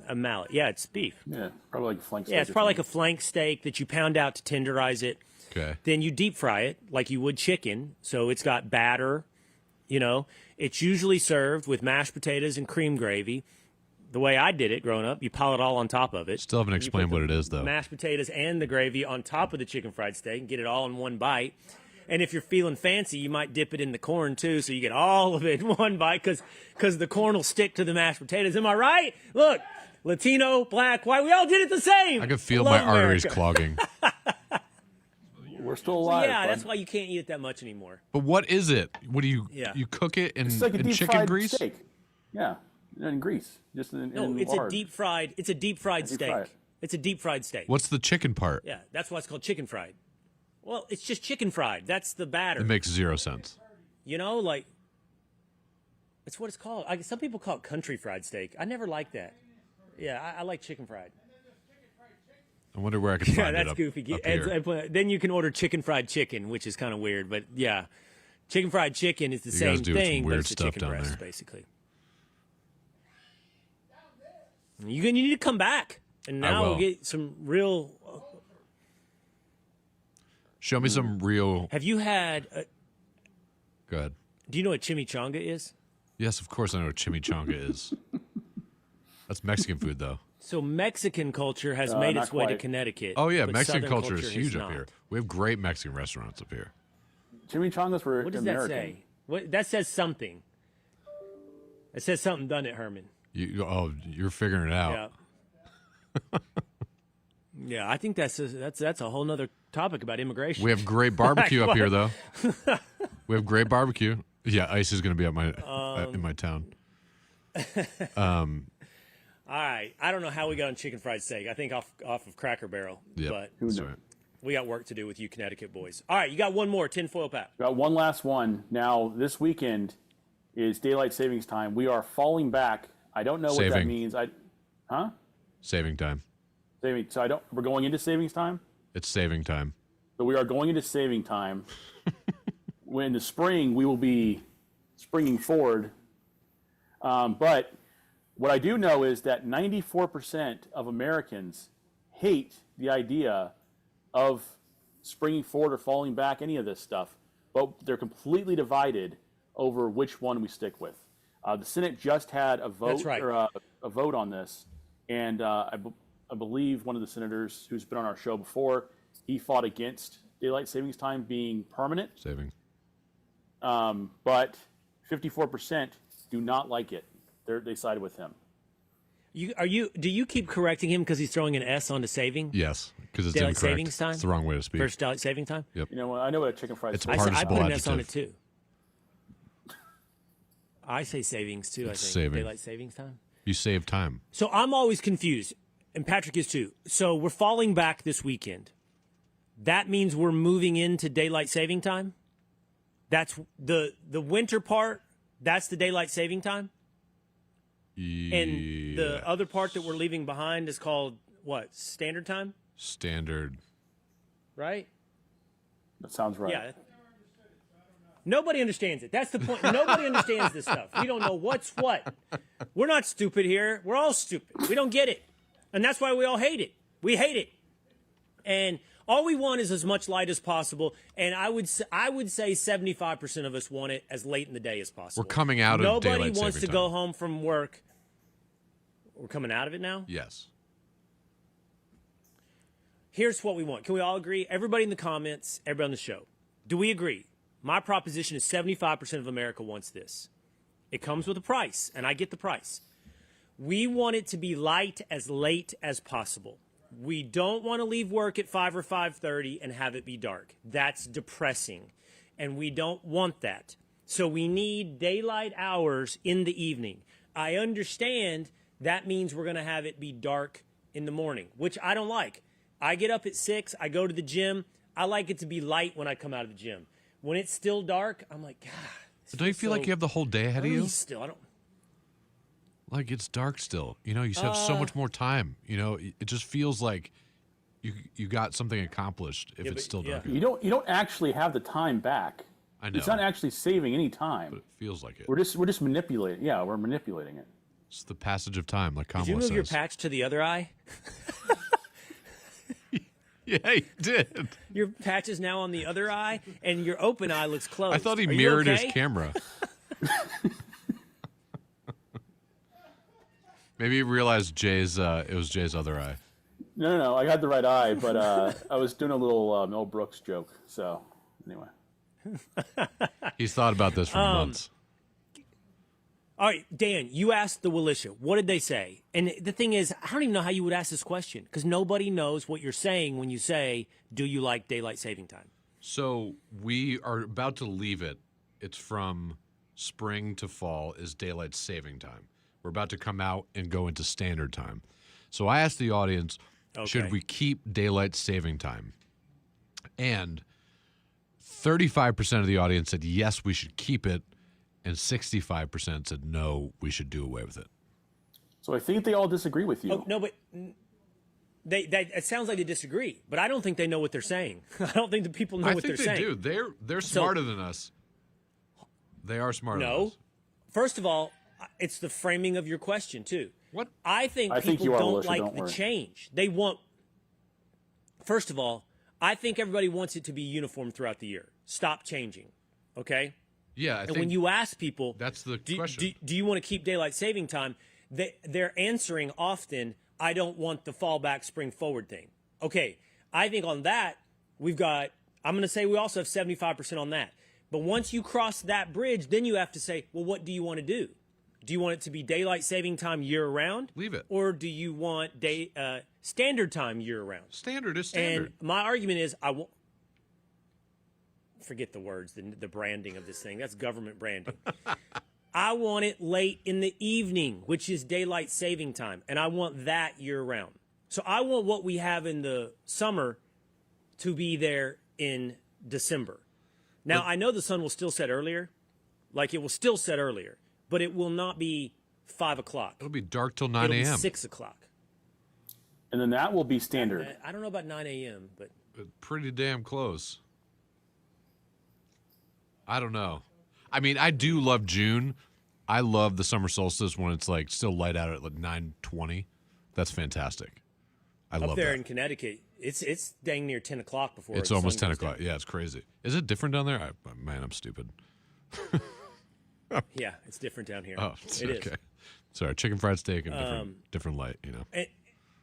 a mallet. Yeah, it's beef. Yeah, probably like a flank steak. Yeah, it's probably like a flank steak that you pound out to tenderize it. Okay. Then you deep fry it like you would chicken. So it's got batter. It's usually served with mashed potatoes and cream gravy. The way I did it growing up, you pile it all on top of it. Still haven't You explained put what the it is, though. Mashed potatoes and the gravy on top of the chicken fried steak and get it all in one bite. And if you're feeling fancy, you might dip it in the corn too, so you get all of it in one bite because the corn will stick to the mashed potatoes. Am I right? Look, Latino, black, white, we all did it the same. I can feel love my arteries America. clogging. We're still alive. Yeah, bud. that's why you can't eat it that much anymore. But what is it? What do you you cook it in, It's like a in deep chicken fried grease? steak. Yeah, in grease. Just in It's lard. a deep fried. It's a deep fried Deep steak. fry it. It's a deep fried steak. What's the chicken part? Yeah, that's why it's called chicken fried. Well, it's just chicken fried. That's the batter. It makes zero sense. You know, like it's what it's called. Some people call it country fried steak. I never liked that. Yeah, I like chicken fried. I wonder where I could find Yeah, it that's up, goofy. up here. Then you can order chicken fried chicken, which is kind of weird. But yeah, chicken fried chicken is the You same guys do some thing, but weird it's a stuff chicken down breast, there. basically. You need to come back, and now will. we'll get some real. Show me some real. Have you had? Go ahead. Do you know what chimichanga is? Yes, of course I know what chimichanga is. That's Mexican food, though. So Mexican culture has made not its way to quite. Connecticut. Oh yeah, but Mexican Southern culture is has huge up not. here. We have great Mexican restaurants up here. Chimichangas were What does American. that say? What that says something. It says something, doesn't it, Herman? You're figuring it out. Yeah. Yeah, I think that's a whole nother topic about immigration. We have great barbecue up here, though. We have great barbecue. Yeah, ice is going to be at my in my town. All right, I don't know how we got on chicken fried steak. I think off of Cracker Barrel, Yep, but that's right. we got work to do with you Connecticut boys. All right, you got one more tinfoil pat. Got one last one. Now, this weekend is daylight savings time. We are falling back. I don't know what that Saving. means. Saving time. Saving. So we're going into savings time. It's saving time. So we are going into saving time. When in the spring we will be springing forward. But what I do know is that 94% of Americans hate the idea of springing forward or falling back, any of this stuff. But they're completely divided over which one we stick with. The Senate just had a vote That's right. or a vote on this, and I believe one of the senators who's been on our show before, he fought against daylight savings time being permanent. Saving. But 54% do not like it. They sided with him. Do you keep correcting him because he's throwing an S onto saving? Yes, because it's Daylight incorrect. savings time? It's the wrong way to speak. First daylight saving time? Yep. You know what? I know what a chicken fried It's steak. part- I put an S on it adjective. too. I say savings too. It's I think saving. daylight savings time. You save time. So I'm always confused, and Patrick is too. So we're falling back this weekend. That means we're moving into daylight saving time. That's the winter part. That's the daylight saving time. And the other part that we're leaving behind is called what? Standard time, Standard. right? That sounds right. Yeah. Nobody understands it. That's the point. Nobody understands this stuff. We don't know what's what. We're not stupid here. We're all stupid. We don't get it. And that's why we all hate it. We hate it. And all we want is as much light as possible. And I would say 75% of us want it as late in the day as possible. We're coming out of Nobody daylight wants to saving go time. home from work. We're coming out of it now? Yes. Here's what we want. Can we all agree? Everybody in the comments, everybody on the show. Do we agree? My proposition is 75% of America wants this. It comes with a price, and I get the price. We want it to be light as late as possible. We don't want to leave work at 5 or 5:30 and have it be dark. That's depressing, and we don't want that. So we need daylight hours in the evening. I understand that means we're going to have it be dark in the morning, which I don't like. I get up at 6, I go to the gym. I like it to be light when I come out of the gym. When it's still dark, I'm like, God. But don't you feel like you have the whole day ahead of you? Still, I don't. Like it's dark still. You know, you have so much more time. You know, it just feels like you got something accomplished if it's still dark. You don't actually have the time back. I know. It's not actually saving any time. But it feels like it. We're just manipulating. Yeah, we're manipulating it. It's the passage of time, like Kamala Did you move says. your patch to the other eye? Yeah, he did. Your patch is now on the other eye, and your open eye looks closed. I thought he Are you mirrored okay? his camera. Maybe he realized it was Jay's other eye. No. I had the right eye, but I was doing a little Mel Brooks joke. So anyway. He's thought about this for months. All right, Dan, you asked the Willisha. What did they say? And the thing is, I don't even know how you would ask this question because nobody knows what you're saying when you say, do you like daylight saving time? So we are about to leave it. It's from spring to fall is daylight saving time. We're about to come out and go into standard time. So I asked the audience, should we keep daylight saving time? And 35% of the audience said, yes, we should keep it. And 65% said, no, we should do away with it. So I think they all disagree with you. Oh, no, but it sounds like they disagree. But I don't think they know what they're saying. I don't think the people know what they're saying. I think they do. They're smarter than us. They are smarter than us. No. First of all, it's the framing of your question, too. What? I think people don't like the change. They want, first of all, I think everybody wants it to be uniform throughout the year. Stop changing, okay? Yeah, and when you ask people, that's the question. Do you want to keep daylight saving time? They're answering often, I don't want the fallback spring forward thing. Okay, I think on that, I'm going to say we also have 75% on that. But once you cross that bridge, then you have to say, well, what do you want to do? Do you want it to be daylight saving time year round? Leave it. Or do you want standard time year round? Standard is standard. And my argument is forget the words, the branding of this thing. That's government branding. I want it late in the evening, which is daylight saving time, and I want that year round. So I want what we have in the summer to be there in December. Now, I know the sun will still set earlier. Like, it will still set earlier, but it will not be 5 o'clock. It'll be dark till 9 It'll a.m. be 6 o'clock. And then that will be standard. I don't know about 9 a.m., but pretty damn close. I don't know. I mean, I do love June. I love the summer solstice when it's like still light out at like 9:20. That's fantastic. I love that. Up there in Connecticut, it's dang near 10 o'clock before it's almost 10 o'clock. Yeah, it's crazy. Is it different down there? Man, I'm stupid. Yeah, it's different down here. Oh, it okay. is. Sorry, chicken fried steak and different light, you know.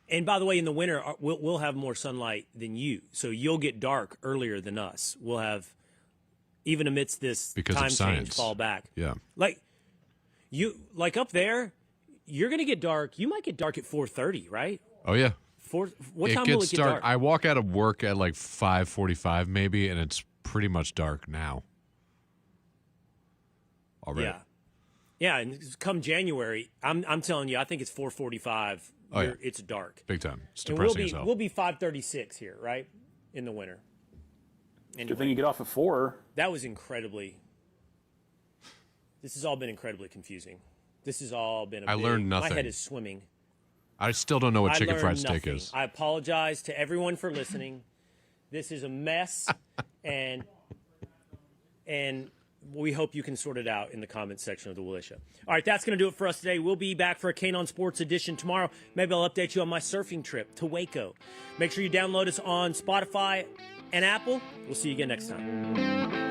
And by the way, in the winter, we'll have more sunlight than you, so you'll get dark earlier than us. We'll have, even amidst this time change, fall back. Yeah. Like up there, you're going to get dark. You might get dark at 4:30, right? Oh, yeah. What time will it get dark? I walk out of work at like 5:45 maybe, and it's pretty much dark now. Already. Yeah, and come January, I'm telling you, I think it's 4:45. Oh, yeah. It's dark. Big time. It's depressing as hell. We'll be 5:36 here, right? In the winter. Anyway, Good thing you get off at 4. That was this has all been incredibly confusing. This has all been I learned nothing. My head is swimming. I still don't know what chicken fried steak nothing. is. I apologize to everyone for listening. This is a mess, and we hope you can sort it out in the comments section of the Willisha. All right, that's going to do it for us today. We'll be back for a Cain on Sports edition tomorrow. Maybe I'll update you on my surfing trip to Waco. Make sure you download us on Spotify and Apple. We'll see you again next time.